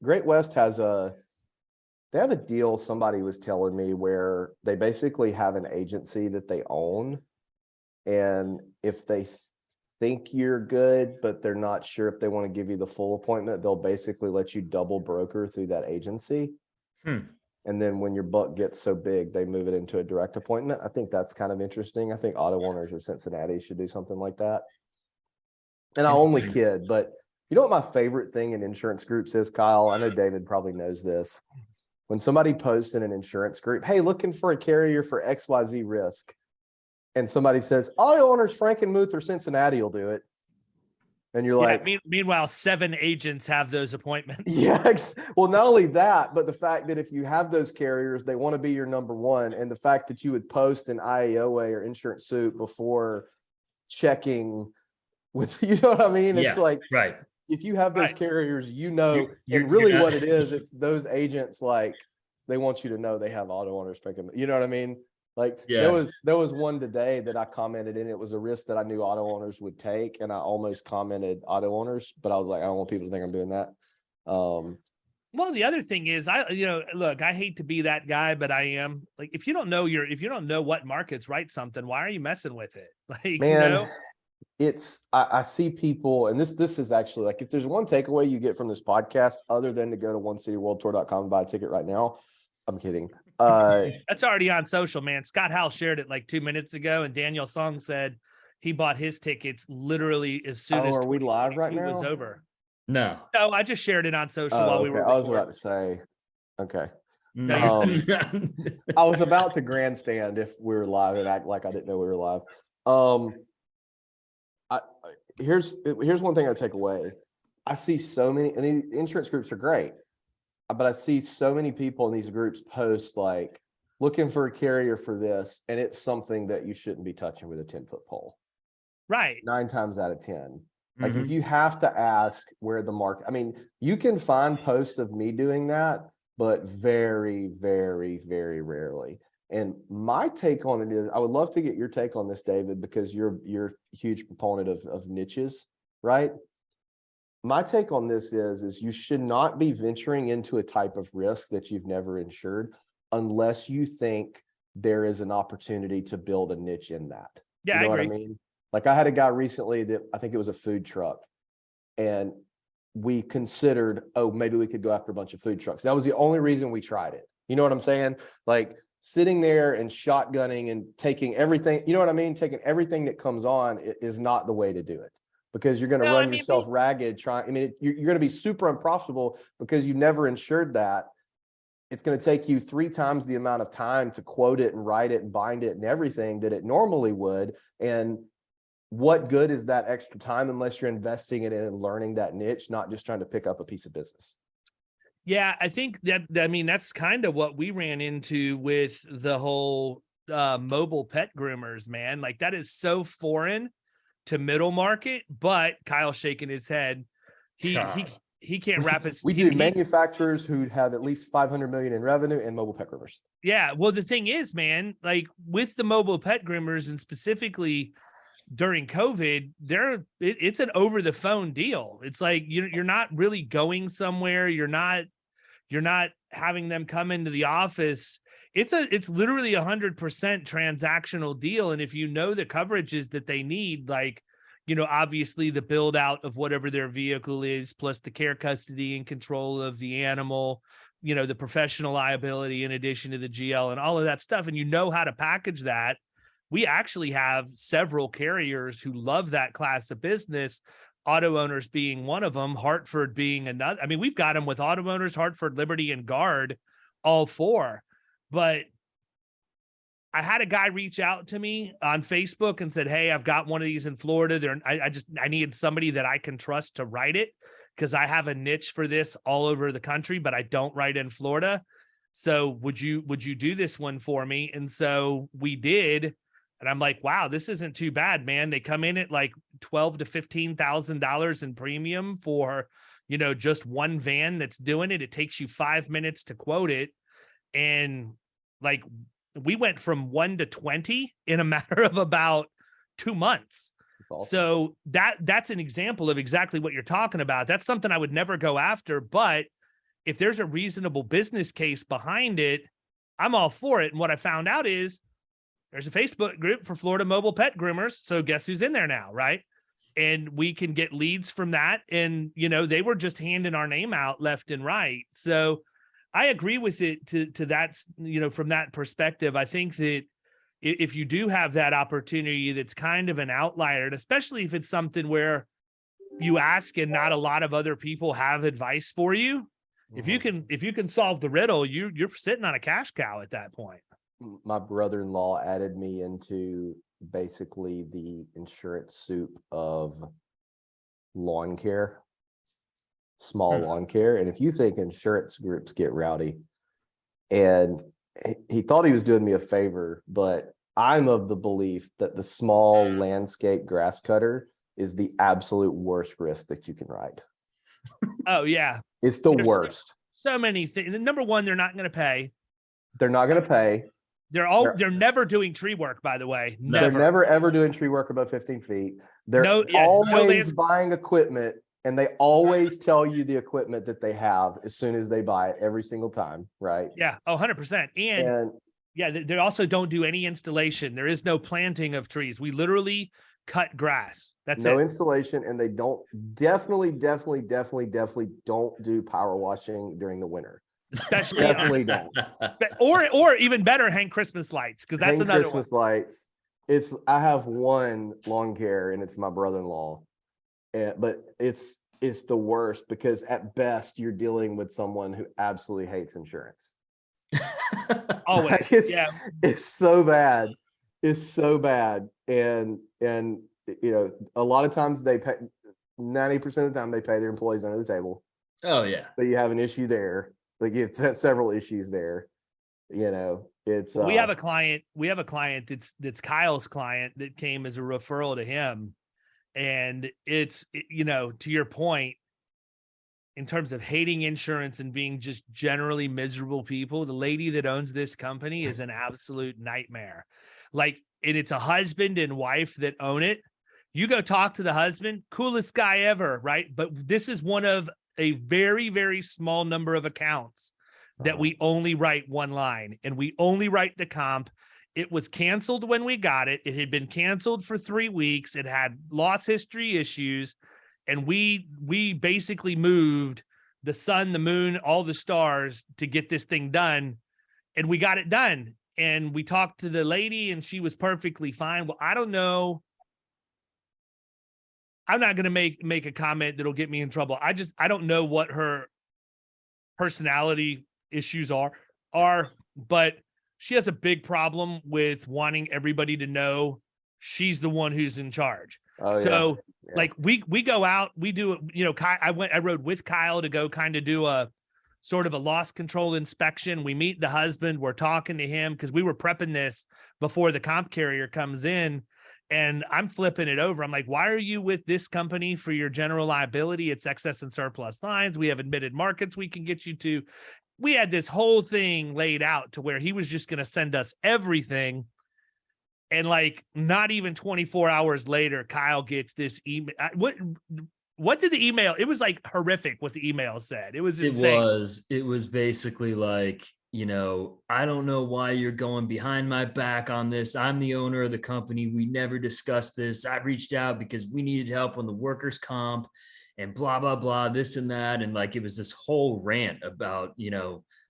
[SPEAKER 5] Great West they have a deal. Somebody was telling me where they basically have an agency that they own. And if they think you're good, but they're not sure if they want to give you the full appointment, they'll basically let you double broker through that agency. And then when your buck gets so big, they move it into a direct appointment. I think that's kind of interesting. I think auto owners of Cincinnati should do something like that. And I only kid, but you know what my favorite thing in insurance groups is, Kyle? I know David probably knows this. When somebody posts in an insurance group, hey, looking for a carrier for XYZ risk, and somebody says, auto owners Frankenmuth or Cincinnati will do it. And you're like,
[SPEAKER 3] meanwhile, 7 agents have those appointments.
[SPEAKER 5] Yeah. Well, not only that, but the fact that if you have those carriers, they want to be your number one. And the fact that you would post an IAOA or insurance suit before checking with, you know what I mean? It's like,
[SPEAKER 4] right.
[SPEAKER 5] if you have those
[SPEAKER 3] Right.
[SPEAKER 5] carriers, you know,
[SPEAKER 4] You're
[SPEAKER 5] and really
[SPEAKER 4] not-
[SPEAKER 5] what it is, it's those agents, like, they want you to know they have auto owners picking, you know what I mean? Like, there was one today that I commented in, it was a risk that I knew auto owners would take, and I almost commented auto owners, but I was like, I don't want people to think I'm doing that.
[SPEAKER 3] Well, the other thing is, look, I hate to be that guy, but I am. Like, if you don't know what markets write something, why are you messing with it? Like,
[SPEAKER 5] Man, it's I see people, and this is actually, like, if there's one takeaway you get from this podcast, other than to go to onecityworldtour.com and buy a ticket right now, I'm kidding.
[SPEAKER 3] That's already on social, man. Scott Howell shared it like 2 minutes ago, and Daniel Song said he bought his tickets literally as soon as
[SPEAKER 5] are we live right
[SPEAKER 3] 2022 was
[SPEAKER 5] now?
[SPEAKER 3] over.
[SPEAKER 4] No.
[SPEAKER 3] No, I just shared it on social while we were
[SPEAKER 5] I was
[SPEAKER 3] recording.
[SPEAKER 5] about to say, okay.
[SPEAKER 3] No,
[SPEAKER 5] I was about to grandstand if we were live and act like I didn't know we were live. Here's one thing I take away. I see so many, and the insurance groups are great, but I see so many people in these groups post like looking for a carrier for this, and it's something that you shouldn't be touching with a 10-foot pole.
[SPEAKER 3] right.
[SPEAKER 5] 9 times out of 10. Like, if you have to ask where the market, I mean, you can find posts of me doing that, but very, very, very rarely. And my take on it is, I would love to get your take on this, David, because you're a huge proponent of niches, right? My take on this is you should not be venturing into a type of risk that you've never insured unless you think there is an opportunity to build a niche in that.
[SPEAKER 3] Yeah,
[SPEAKER 5] You know
[SPEAKER 3] I
[SPEAKER 5] what
[SPEAKER 3] agree.
[SPEAKER 5] I mean? Like, I had a guy recently that I think it was a food truck, and we considered, oh, maybe we could go after a bunch of food trucks. That was the only reason we tried it. You know what I'm saying? Like, sitting there and shotgunning and taking everything, you know what I mean? Taking everything that comes on is not the way to do it, because you're going to
[SPEAKER 3] No, I
[SPEAKER 5] run
[SPEAKER 3] mean,
[SPEAKER 5] yourself ragged trying. I mean, you're going to be super unprofitable because you've never insured that. It's going to take you 3 times the amount of time to quote it and write it and bind it and everything that it normally would. And what good is that extra time unless you're investing it in learning that niche, not just trying to pick up a piece of business?
[SPEAKER 3] Yeah, I think that's kind of what we ran into with the whole mobile pet groomers, man. Like, that is so foreign to middle market, but Kyle's shaking his head. He can't wrap his.
[SPEAKER 5] We do manufacturers who have at least 500 million in revenue and mobile pet groomers.
[SPEAKER 3] Yeah, well, the thing is, man, like with the mobile pet groomers, and specifically during COVID, it's an over the phone deal. It's like you're not really going somewhere. You're not having them come into the office. It's literally 100% transactional deal. And if you know the coverages that they need, like, obviously the build out of whatever their vehicle is, plus the care, custody, and control of the animal, the professional liability in addition to the GL and all of that stuff, and you know how to package that. We actually have several carriers who love that class of business, auto owners being one of them, Hartford being another. I mean, we've got them with auto owners, Hartford, Liberty, and Guard, all 4. But I had a guy reach out to me on Facebook and said, hey, I've got one of these in Florida. I needed somebody that I can trust to write it, because I have a niche for this all over the country, but I don't write in Florida. So would you do this one for me? And so we did. And I'm like, wow, this isn't too bad, man. They come in at like $12,000 to $15,000 in premium for, just one van that's doing it. It takes you 5 minutes to quote it. And like, we went from 1 to 20 in a matter of about 2 months.
[SPEAKER 5] That's awesome.
[SPEAKER 3] So that's an example of exactly what you're talking about. That's something I would never go after. But if there's a reasonable business case behind it, I'm all for it. And what I found out is, there's a Facebook group for Florida mobile pet groomers. So guess who's in there now, right? And we can get leads from that. And, they were just handing our name out left and right. So I agree with it to that, from that perspective. I think that if you do have that opportunity, that's kind of an outlier, and especially if it's something where you ask and not a lot of other people have advice for you. Mm-hmm. If you can solve the riddle, you're sitting on a cash cow at that point.
[SPEAKER 5] My brother-in-law added me into basically the insurance soup of lawn care, small lawn care. And if you think insurance groups get rowdy, and he thought he was doing me a favor, but I'm of the belief that the small landscape grass cutter is the absolute worst risk that you can ride.
[SPEAKER 3] Oh yeah.
[SPEAKER 5] It's the worst.
[SPEAKER 3] So many things. Number one, they're not going to pay.
[SPEAKER 5] They're not going to pay.
[SPEAKER 3] They're never doing tree work, by the way.
[SPEAKER 5] They're never ever doing tree work above 15 feet. They're always buying equipment, and they always tell you the equipment that they have as soon as they buy it every single time, right?
[SPEAKER 3] Yeah. Oh, 100%. And yeah, they also don't do any installation. There is no planting of trees. We literally cut grass. That's
[SPEAKER 5] no
[SPEAKER 3] it.
[SPEAKER 5] Installation, and they definitely don't do power washing during the winter.
[SPEAKER 3] Especially
[SPEAKER 5] definitely don't.
[SPEAKER 3] Or even better, hang Christmas lights, because that's another
[SPEAKER 5] Christmas lights. I have one lawn care, and it's my brother-in-law, but it's the worst because at best you're dealing with someone who absolutely hates insurance.
[SPEAKER 3] Always.
[SPEAKER 5] Like it's so bad. It's so bad. And a lot of times they pay 90% of the time they pay their employees under the table.
[SPEAKER 4] Oh yeah.
[SPEAKER 5] So you have an issue there. Like you have several issues there. It's
[SPEAKER 3] we have a client that's Kyle's client that came as a referral to him. And it's, to your point, in terms of hating insurance and being just generally miserable people, the lady that owns this company is an absolute nightmare. Like, and it's a husband and wife that own it. You go talk to the husband, coolest guy ever, right? But this is one of a very, very small number of accounts that we only write one line, and we only write the comp. It was canceled when we got it. It had been canceled for 3 weeks. It had loss history issues. And we basically moved the sun, the moon, all the stars to get this thing done. And we got it done. And we talked to the lady and she was perfectly fine. Well, I don't know. I'm not going to make a comment that'll get me in trouble. I don't know what her personality issues are, but she has a big problem with wanting everybody to know she's the one who's in charge. So like we go out, we do, I rode with Kyle to go kind of do a sort of a loss control inspection. We meet the husband, we're talking to him because we were prepping this before the comp carrier comes in, and I'm flipping it over. I'm like, why are you with this company for your general liability? It's excess and surplus lines. We have admitted markets we can get you to. We had this whole thing laid out to where he was just going to send us everything. And like not even 24 hours later, Kyle gets this email. What did the email? It was like horrific what the email said. It was insane.
[SPEAKER 4] It was basically like, I don't know why you're going behind my back on this. I'm the owner of the company. We never discussed this. I reached out because we needed help on the workers' comp and blah, blah, blah, this and that. And like, it was this whole rant about,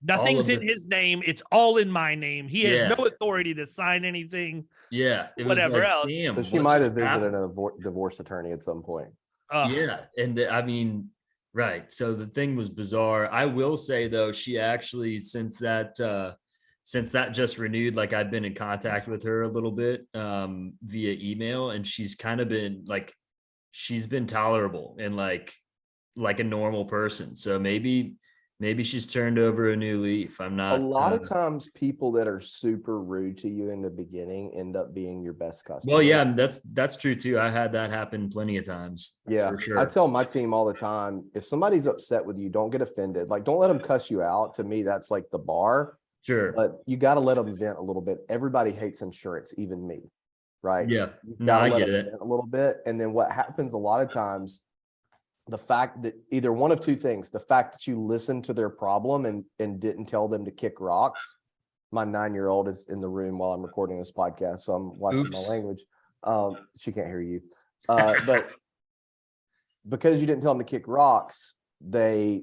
[SPEAKER 3] nothing's in his name. It's all in my name. He has no authority to sign anything.
[SPEAKER 4] Yeah.
[SPEAKER 3] It whatever else.
[SPEAKER 4] Damn,
[SPEAKER 5] so she might have visited a divorce attorney at some point.
[SPEAKER 4] Yeah. And right. So the thing was bizarre. I will say though, she actually, since that just renewed, like I've been in contact with her a little bit via email, and she's kind of been like, she's been tolerable and like a normal person. So maybe she's turned over a new leaf. I'm not.
[SPEAKER 5] A lot of times people that are super rude to you in the beginning end up being your best customer.
[SPEAKER 4] Well, yeah, that's true too. I had that happen plenty of times.
[SPEAKER 5] Yeah, for sure. I tell my team all the time, if somebody's upset with you, don't get offended. Like, don't let them cuss you out. To me, that's like the bar.
[SPEAKER 4] Sure.
[SPEAKER 5] But you got to let them vent a little bit. Everybody hates insurance, even me. Right.
[SPEAKER 4] Yeah. No, I get it
[SPEAKER 5] a little bit. And then what happens a lot of times, the fact that either one of two things, the fact that you listened to their problem and didn't tell them to kick rocks. My 9-year-old is in the room while I'm recording this podcast, so I'm watching my language. She can't hear you. But because you didn't tell them to kick rocks, they're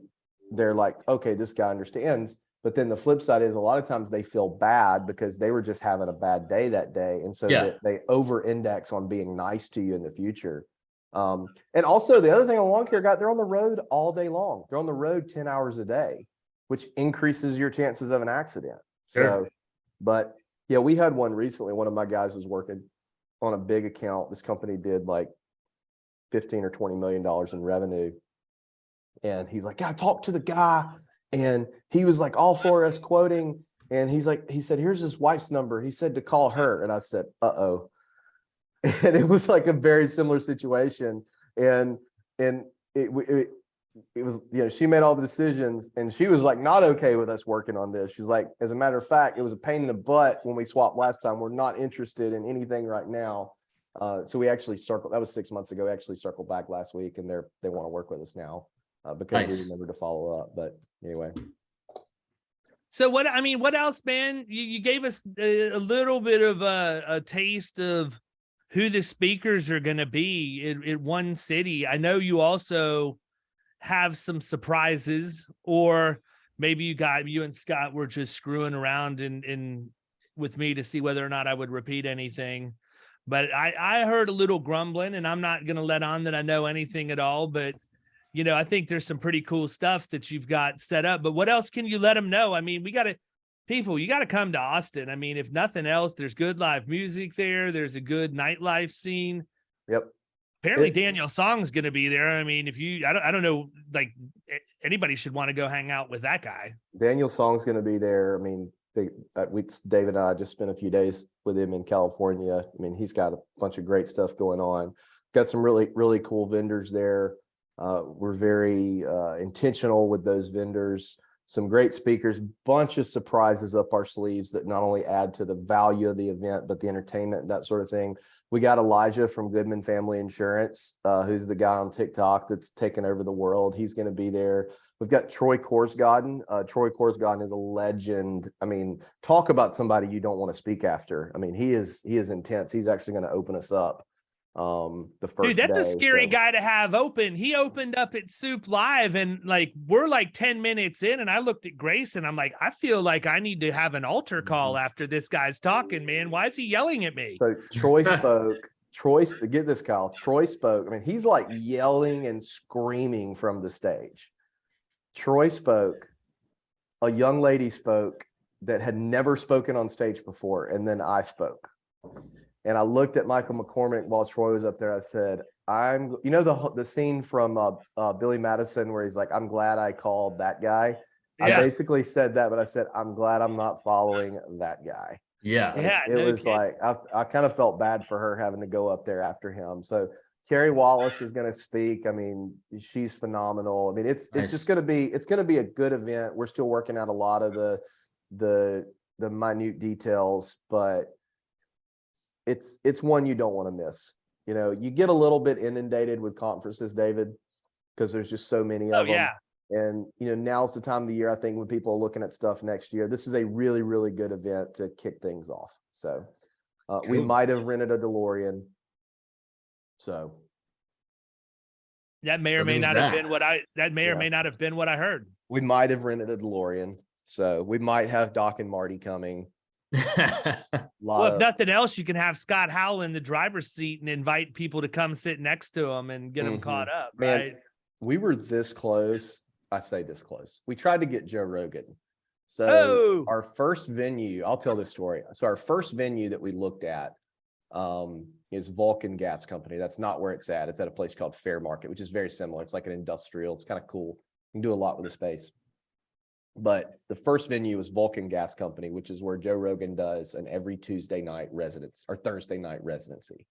[SPEAKER 5] like, okay, this guy understands. But then the flip side is a lot of times they feel bad because they were just having a bad day that day. And so they over-index on being nice to you in the future. And also the other thing on lawn care, they're on the road all day long. They're on the road 10 hours a day, which increases your chances of an accident.
[SPEAKER 4] Sure.
[SPEAKER 5] So, but yeah, we had one recently. One of my guys was working on a big account. This company did like 15 or $20 million in revenue. And he's like, yeah, I talked to the guy and he was like all for us quoting. And he said, here's his wife's number. He said to call her. And I said, uh-oh. And it was like a very similar situation. And it was, she made all the decisions, and she was like not okay with us working on this. She's like, as a matter of fact, it was a pain in the butt when we swapped last time. We're not interested in anything right now. So we actually that was 6 months ago. We actually circled back last week, and they want to work with us now because we remember to follow up. But anyway.
[SPEAKER 3] So what else, man? You gave us a little bit of a taste of who the speakers are going to be in one city. I know you also have some surprises, or maybe you and Scott were just screwing around in with me to see whether or not I would repeat anything. But I heard a little grumbling, and I'm not going to let on that I know anything at all, but I think there's some pretty cool stuff that you've got set up. But what else can you let them know? I mean, you got to come to Austin. I mean, if nothing else, there's good live music there. There's a good nightlife scene.
[SPEAKER 5] Yep.
[SPEAKER 3] Apparently Daniel Song's going to be there. I mean, I don't know, like anybody should want to go hang out with that guy.
[SPEAKER 5] Daniel Song's going to be there. I mean, David and I just spent a few days with him in California. I mean, he's got a bunch of great stuff going on. Got some really, really cool vendors there. We're very intentional with those vendors. Some great speakers, bunch of surprises up our sleeves that not only add to the value of the event, but the entertainment and that sort of thing. We got Elijah from Goodman Family Insurance, who's the guy on TikTok that's taken over the world. He's going to be there. We've got Troy Korsgaden. Troy Korsgaden is a legend. I mean, talk about somebody you don't want to speak after. I mean, he is intense. He's actually going to open us up the first
[SPEAKER 3] Dude, that's
[SPEAKER 5] day,
[SPEAKER 3] a scary guy to have open. He opened up at Soup Live, and like we're like 10 minutes in, and I looked at Grace and I'm like, I feel like I need to have an altar call after this guy's talking, man. Why is he yelling at me?
[SPEAKER 5] So Troy spoke. Get this, Kyle. Troy spoke. I mean, he's like yelling and screaming from the stage. Troy spoke. A young lady spoke that had never spoken on stage before, and then I spoke. And I looked at Michael McCormick while Troy was up there. I said, the scene from Billy Madison where he's like, I'm glad I called that guy. Yeah. I basically said that, but I said, I'm glad I'm not following that guy.
[SPEAKER 4] Yeah.
[SPEAKER 5] It was like, I kind of felt bad for her having to go up there after him. So Carrie Wallace is going to speak. I mean, she's phenomenal. I mean, it's just going to be a good event. We're still working out a lot of the minute details, but it's one you don't want to miss. You get a little bit inundated with conferences, David, because there's just so many of them. Yeah. And now's the time of the year, I think, when people are looking at stuff next year. This is a really, really good event to kick things off. So we might have rented a DeLorean. So
[SPEAKER 3] that may or may not have been what I heard.
[SPEAKER 5] We might have rented a DeLorean. So we might have Doc and Marty coming.
[SPEAKER 3] Well, if nothing else, you can have Scott Howell in the driver's seat and invite people to come sit next to him and get them caught up.
[SPEAKER 5] Man,
[SPEAKER 3] right?
[SPEAKER 5] We were this close. I say this close. We tried to get Joe Rogan. So our first venue, I'll tell this story. So our first venue that we looked at is Vulcan Gas Company. That's not where it's at. It's at a place called Fair Market, which is very similar. It's like an industrial. It's kind of cool. You can do a lot with the space. But the first venue was Vulcan Gas Company, which is where Joe Rogan does an every Tuesday night residence or Thursday night residency.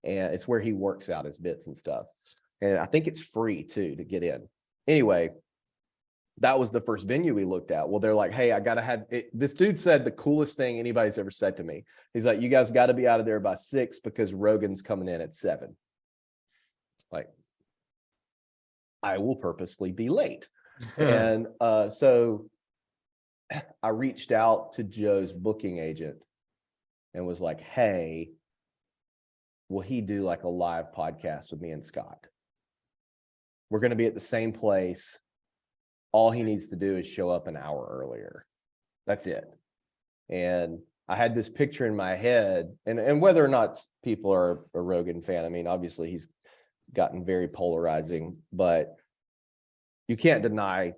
[SPEAKER 5] And it's where he works out his bits and stuff. And I think it's free too to get in. Anyway, that was the first venue we looked at. Well, they're like, hey, I got to have it. This dude said the coolest thing anybody's ever said to me. He's like, you guys got to be out of there by 6 because Rogan's coming in at 7. Like, I will purposely be late. And so I reached out to Joe's booking agent and was like, hey, will he do like a live podcast with me and Scott? We're going to be at the same place. All he needs to do is show up an hour earlier. That's it. And I had this picture in my head, and whether or not people are a Rogan fan, I mean, obviously he's gotten very polarizing, but you can't deny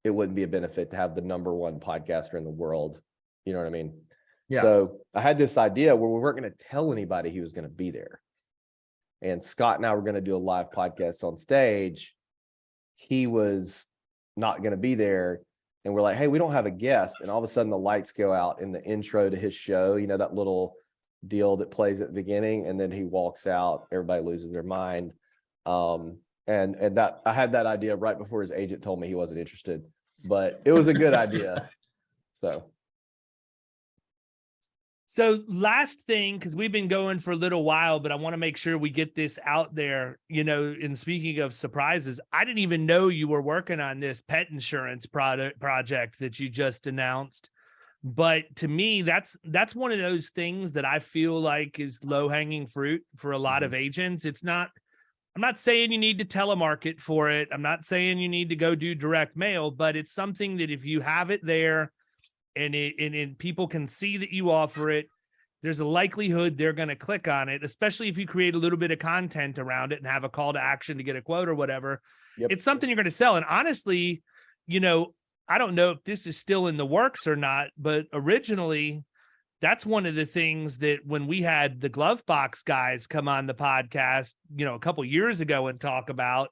[SPEAKER 5] it wouldn't be a benefit to have the #1 podcaster in the world. You know what I mean? Yeah. So I had this idea where we weren't going to tell anybody he was going to be there. And Scott and I were going to do a live podcast on stage. He was not going to be there. and we're like, hey, we don't have a guest. And all of a sudden the lights go out in the intro to his show, you know, that little deal that plays at the beginning, and then he walks out, everybody loses their mind. And that I had that idea right before his agent told me he wasn't interested, but it was a good idea.
[SPEAKER 3] So last thing, because we've been going for a little while, but I want to make sure we get this out there, you know, and speaking of surprises, I didn't even know you were working on this pet insurance project that you just announced. But to me, that's one of those things that I feel like is low hanging fruit for a lot of agents. I'm not saying you need to telemarket for it. I'm not saying you need to go do direct mail, but it's something that if you have it there, and people can see that you offer it, there's a likelihood they're going to click on it, especially if you create a little bit of content around it and have a call to action to get a quote or whatever. Yep. It's something you're going to sell. And honestly, you know, I don't know if this is still in the works or not, but originally that's one of the things that when we had the Glove Box guys come on the podcast, you know, a couple years ago and talk about,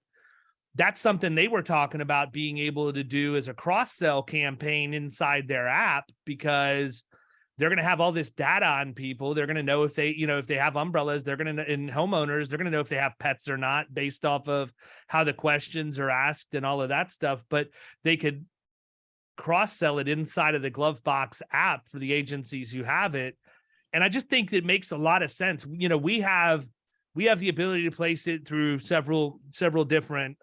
[SPEAKER 3] that's something they were talking about being able to do as a cross-sell campaign inside their app, because they're going to have all this data on people. They're going to know if they, you know, if they have umbrellas, they're going to, and homeowners, they're going to know if they have pets or not based off of how the questions are asked and all of that stuff. But they could cross-sell it inside of the Glove Box app for the agencies who have it. And I just think that makes a lot of sense. You know, we have the ability to place it through several different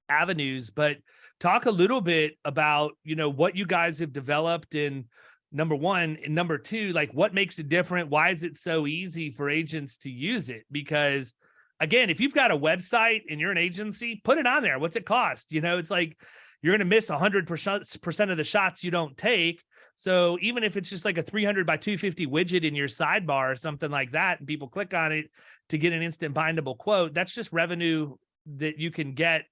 [SPEAKER 3] avenues, but talk a little bit about, you know, what you guys have developed in number one, and number two, like what makes it different? Why is it so easy for agents to use it? Because again, if you've got a website and you're an agency, put it on there. What's it cost? You know, it's like you're going to miss 100% of the shots you don't take. So even if it's just like a 300 by 250 widget in your sidebar or something like that, and people click on it to get an instant bindable quote, that's just revenue that you can get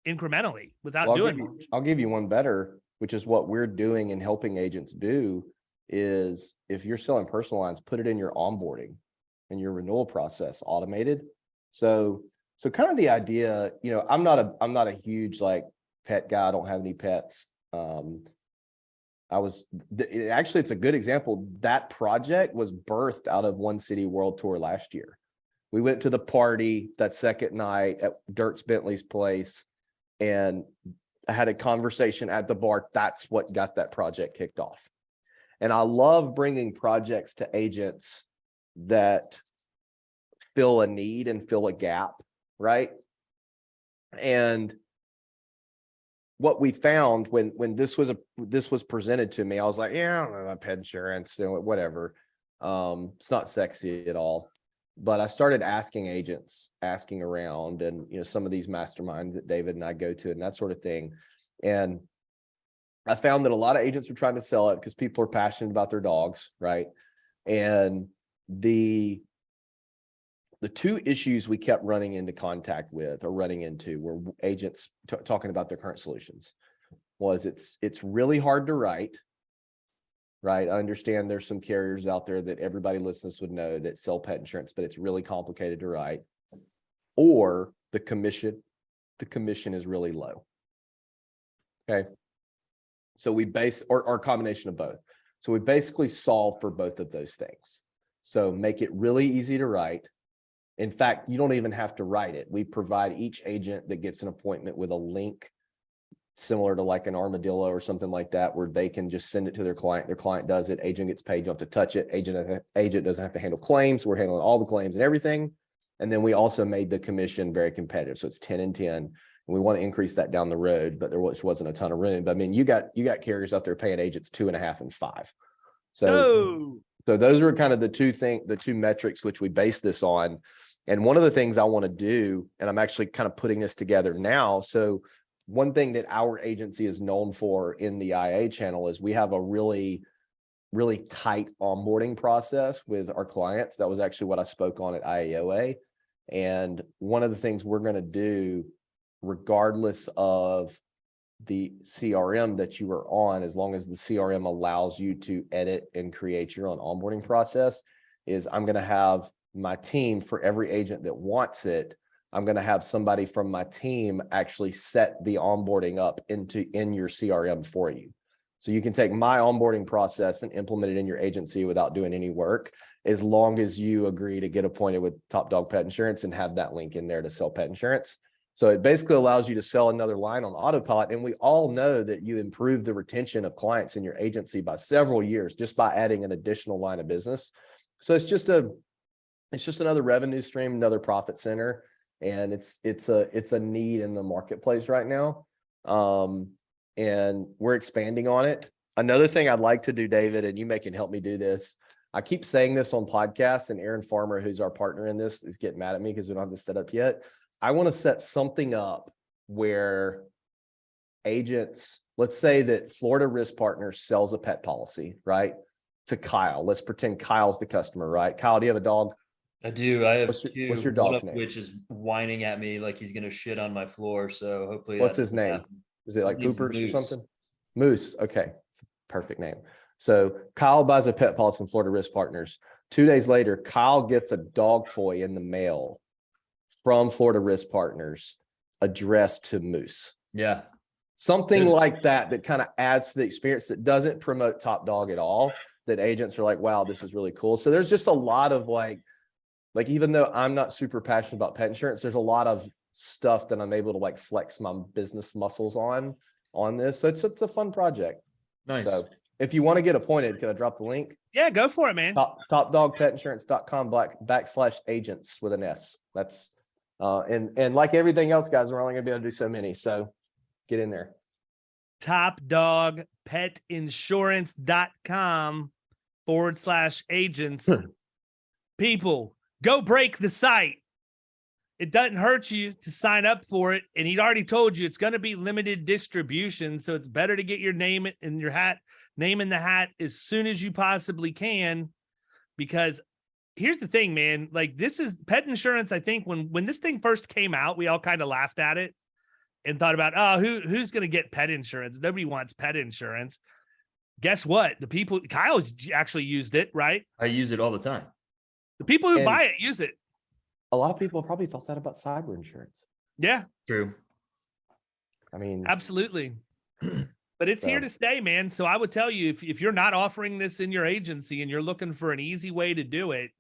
[SPEAKER 3] incrementally without doing much.
[SPEAKER 5] I'll give you one better, which is what we're doing and helping agents do, is if you're selling personal lines, put it in your onboarding and your renewal process automated. So kind of the idea, you know, I'm not a huge like pet guy. I don't have any pets. Actually, it's a good example. That project was birthed out of One City World Tour last year. We went to the party that second night at Dirk Bentley's place, and I had a conversation at the bar. That's what got that project kicked off. And I love bringing projects to agents that fill a need and fill a gap, right? And what we found when this was presented to me, I was like, yeah, I don't know about pet insurance, you know, whatever. It's not sexy at all. But I started asking around, and you know, some of these masterminds that David and I go to and that sort of thing. And I found that a lot of agents were trying to sell it because people are passionate about their dogs, right? And the two issues we kept running into were agents talking about their current solutions. Was it's really hard to write, right? I understand there's some carriers out there that everybody listens would know that sell pet insurance, but it's really complicated to write. Or the commission is really low. Okay. So we or a combination of both. So we basically solve for both of those things. So make it really easy to write. In fact, you don't even have to write it. We provide each agent that gets an appointment with a link similar to like an armadillo or something like that, where they can just send it to their client. Their client does it. Agent gets paid. You don't have to touch it. Agent doesn't have to handle claims. We're handling all the claims and everything. And then we also made the commission very competitive. So it's 10 and 10. And we want to increase that down the road, but there wasn't a ton of room. But I mean, you got carriers out there paying agents 2.5 and 5. So those are kind of the two metrics which we base this on. And one of the things I want to do, and I'm actually kind of putting this together now. So one thing that our agency is known for in the IA channel is we have a really, really tight onboarding process with our clients. That was actually what I spoke on at IAOA. And one of the things we're going to do, regardless of the CRM that you are on, as long as the CRM allows you to edit and create your own onboarding process, is I'm going to have my team, for every agent that wants it, I'm going to have somebody from my team actually set the onboarding up in your CRM for you. So you can take my onboarding process and implement it in your agency without doing any work, as long as you agree to get appointed with Top Dog Pet Insurance and have that link in there to sell pet insurance. So it basically allows you to sell another line on autopilot. And we all know that you improve the retention of clients in your agency by several years just by adding an additional line of business. So it's just another revenue stream, another profit center. And it's a need in the marketplace right now. And we're expanding on it. Another thing I'd like to do, David, and you can help me do this. I keep saying this on podcasts, and Aaron Farmer, who's our partner in this, is getting mad at me because we don't have this set up yet. I want to set something up where agents, let's say that Florida Risk Partners sells a pet policy, right? To Kyle. Let's pretend Kyle's the customer, right? Kyle, do you have a dog?
[SPEAKER 4] I do. I have
[SPEAKER 5] two. What's your
[SPEAKER 4] one
[SPEAKER 5] dog's
[SPEAKER 4] of
[SPEAKER 5] name?
[SPEAKER 4] which is whining at me like he's gonna shit on my floor. So hopefully,
[SPEAKER 5] what's his name? Is it like Poopers or something? Moose. Okay, it's a perfect name. So Kyle buys a pet policy from Florida Risk Partners. 2 days later, Kyle gets a dog toy in the mail from Florida Risk Partners addressed to Moose.
[SPEAKER 4] Yeah.
[SPEAKER 5] Something like that kind of adds to the experience, that doesn't promote Top Dog at all, that agents are like, wow, this is really cool. So there's just a lot of like, even though I'm not super passionate about pet insurance, there's a lot of stuff that I'm able to like flex my business muscles on this. So it's a fun project.
[SPEAKER 4] Nice.
[SPEAKER 5] So if you want to get appointed, can I drop the link?
[SPEAKER 3] Yeah, go for it, man.
[SPEAKER 5] topdogpetinsurance.com/agents with an S. That's and like everything else, guys, we're only gonna be able to do so many. So get in there.
[SPEAKER 3] topdogpetinsurance.com/agents. People, go break the site. It doesn't hurt you to sign up for it. And he'd already told you it's going to be limited distribution. So it's better to get your name in your hat, name in the hat as soon as you possibly can. Because here's the thing, man, like this is pet insurance. I think when this thing first came out, we all kind of laughed at it and thought about, oh, who's going to get pet insurance? Nobody wants pet insurance. Guess what? The people, Kyle actually used it, right?
[SPEAKER 4] I use it all the time.
[SPEAKER 3] The people who buy it use it.
[SPEAKER 5] A lot of people probably thought that about cyber insurance.
[SPEAKER 3] Yeah.
[SPEAKER 4] True.
[SPEAKER 5] I mean,
[SPEAKER 3] absolutely. But it's here to stay, man. So I would tell you, if you're not offering this in your agency and you're looking for an easy way to do it,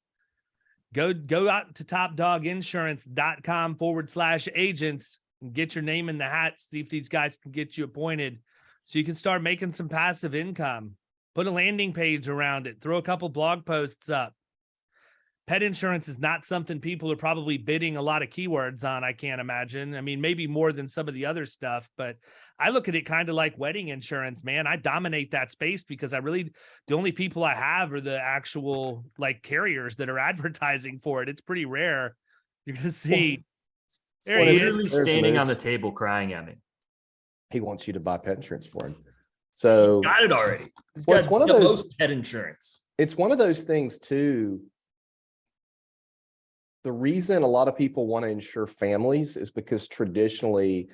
[SPEAKER 3] go out to topdoginsurance.com/agents and get your name in the hat. See if these guys can get you appointed so you can start making some passive income. Put a landing page around it. Throw a couple blog posts up. Pet insurance is not something people are probably bidding a lot of keywords on, I can't imagine. I mean, maybe more than some of the other stuff, but I look at it kind of like wedding insurance, man. I dominate that space because the only people I have are the actual like carriers that are advertising for it. It's pretty rare. You're going to see.
[SPEAKER 4] There he is. Literally standing on the table crying at me.
[SPEAKER 5] He wants you to buy pet insurance for him. So
[SPEAKER 4] he got it already. He's
[SPEAKER 5] got
[SPEAKER 4] it's one of those pet insurance.
[SPEAKER 5] It's one of those things too. The reason a lot of people want to insure families is because typically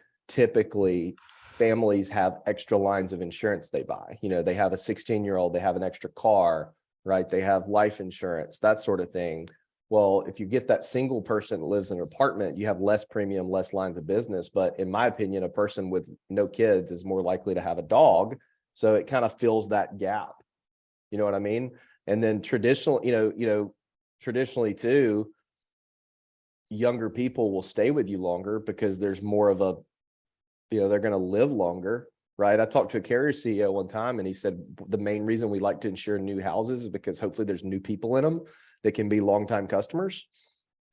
[SPEAKER 5] families have extra lines of insurance they buy. You know, they have a 16-year-old, they have an extra car, right? They have life insurance, that sort of thing. Well, if you get that single person that lives in an apartment, you have less premium, less lines of business. But in my opinion, a person with no kids is more likely to have a dog. So it kind of fills that gap. You know what I mean? And then traditionally too, younger people will stay with you longer because there's more of a, they're going to live longer, right? I talked to a carrier CEO one time and he said, the main reason we like to insure new houses is because hopefully there's new people in them that can be longtime customers.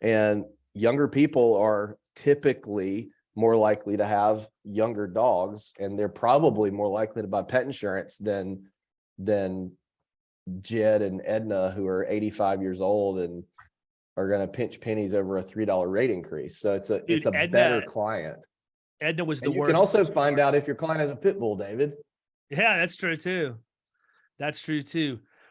[SPEAKER 5] And younger people are typically more likely to have younger dogs, and they're probably more likely to buy pet insurance than Jed and Edna, who are 85 years old and are going to pinch pennies over a $3 rate increase. So it's a better client.
[SPEAKER 3] Edna was the worst.
[SPEAKER 5] You can also find out if your client has a pit bull, David.
[SPEAKER 3] Yeah, that's true too.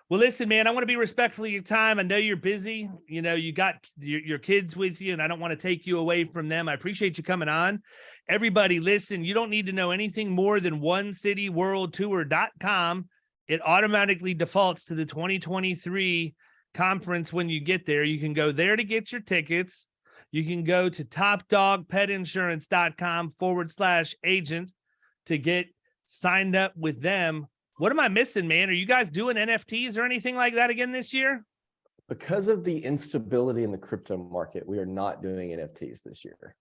[SPEAKER 3] Well, listen, man, I want to be respectful of your time. I know you're busy. You got your kids with you, and I don't want to take you away from them. I appreciate you coming on. Everybody, listen, you don't need to know anything more than onecityworldtour.com. It automatically defaults to the 2023 conference when you get there. You can go there to get your tickets. You can go to topdogpetinsurance.com/agent to get signed up with them. What am I missing, man? Are you guys doing NFTs or anything like that again this year?
[SPEAKER 5] Because of the instability in the crypto market, we are not doing NFTs this year.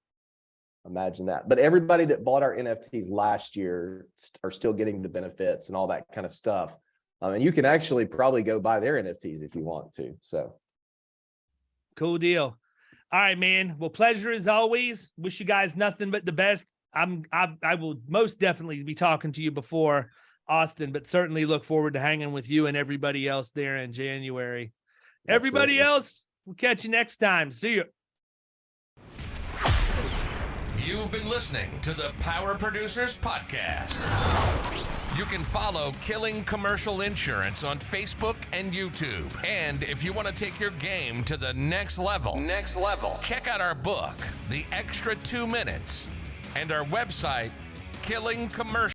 [SPEAKER 5] Imagine that. But everybody that bought our NFTs last year are still getting the benefits and all that kind of stuff. And you can actually probably go buy their NFTs if you want to. So
[SPEAKER 3] cool deal. All right, man. Well, pleasure as always. Wish you guys nothing but the best. I will most definitely be talking to you before Austin, but certainly look forward to hanging with you and everybody else there in January.
[SPEAKER 5] Absolutely.
[SPEAKER 3] Everybody else, we'll catch you next time. See you.
[SPEAKER 1] You've been listening to the Power Producers Podcast. You can follow Killing Commercial Insurance on Facebook and YouTube. And if you want to take your game to the next level, check out our book, The Extra 2 Minutes, and our website, Killing Commercial.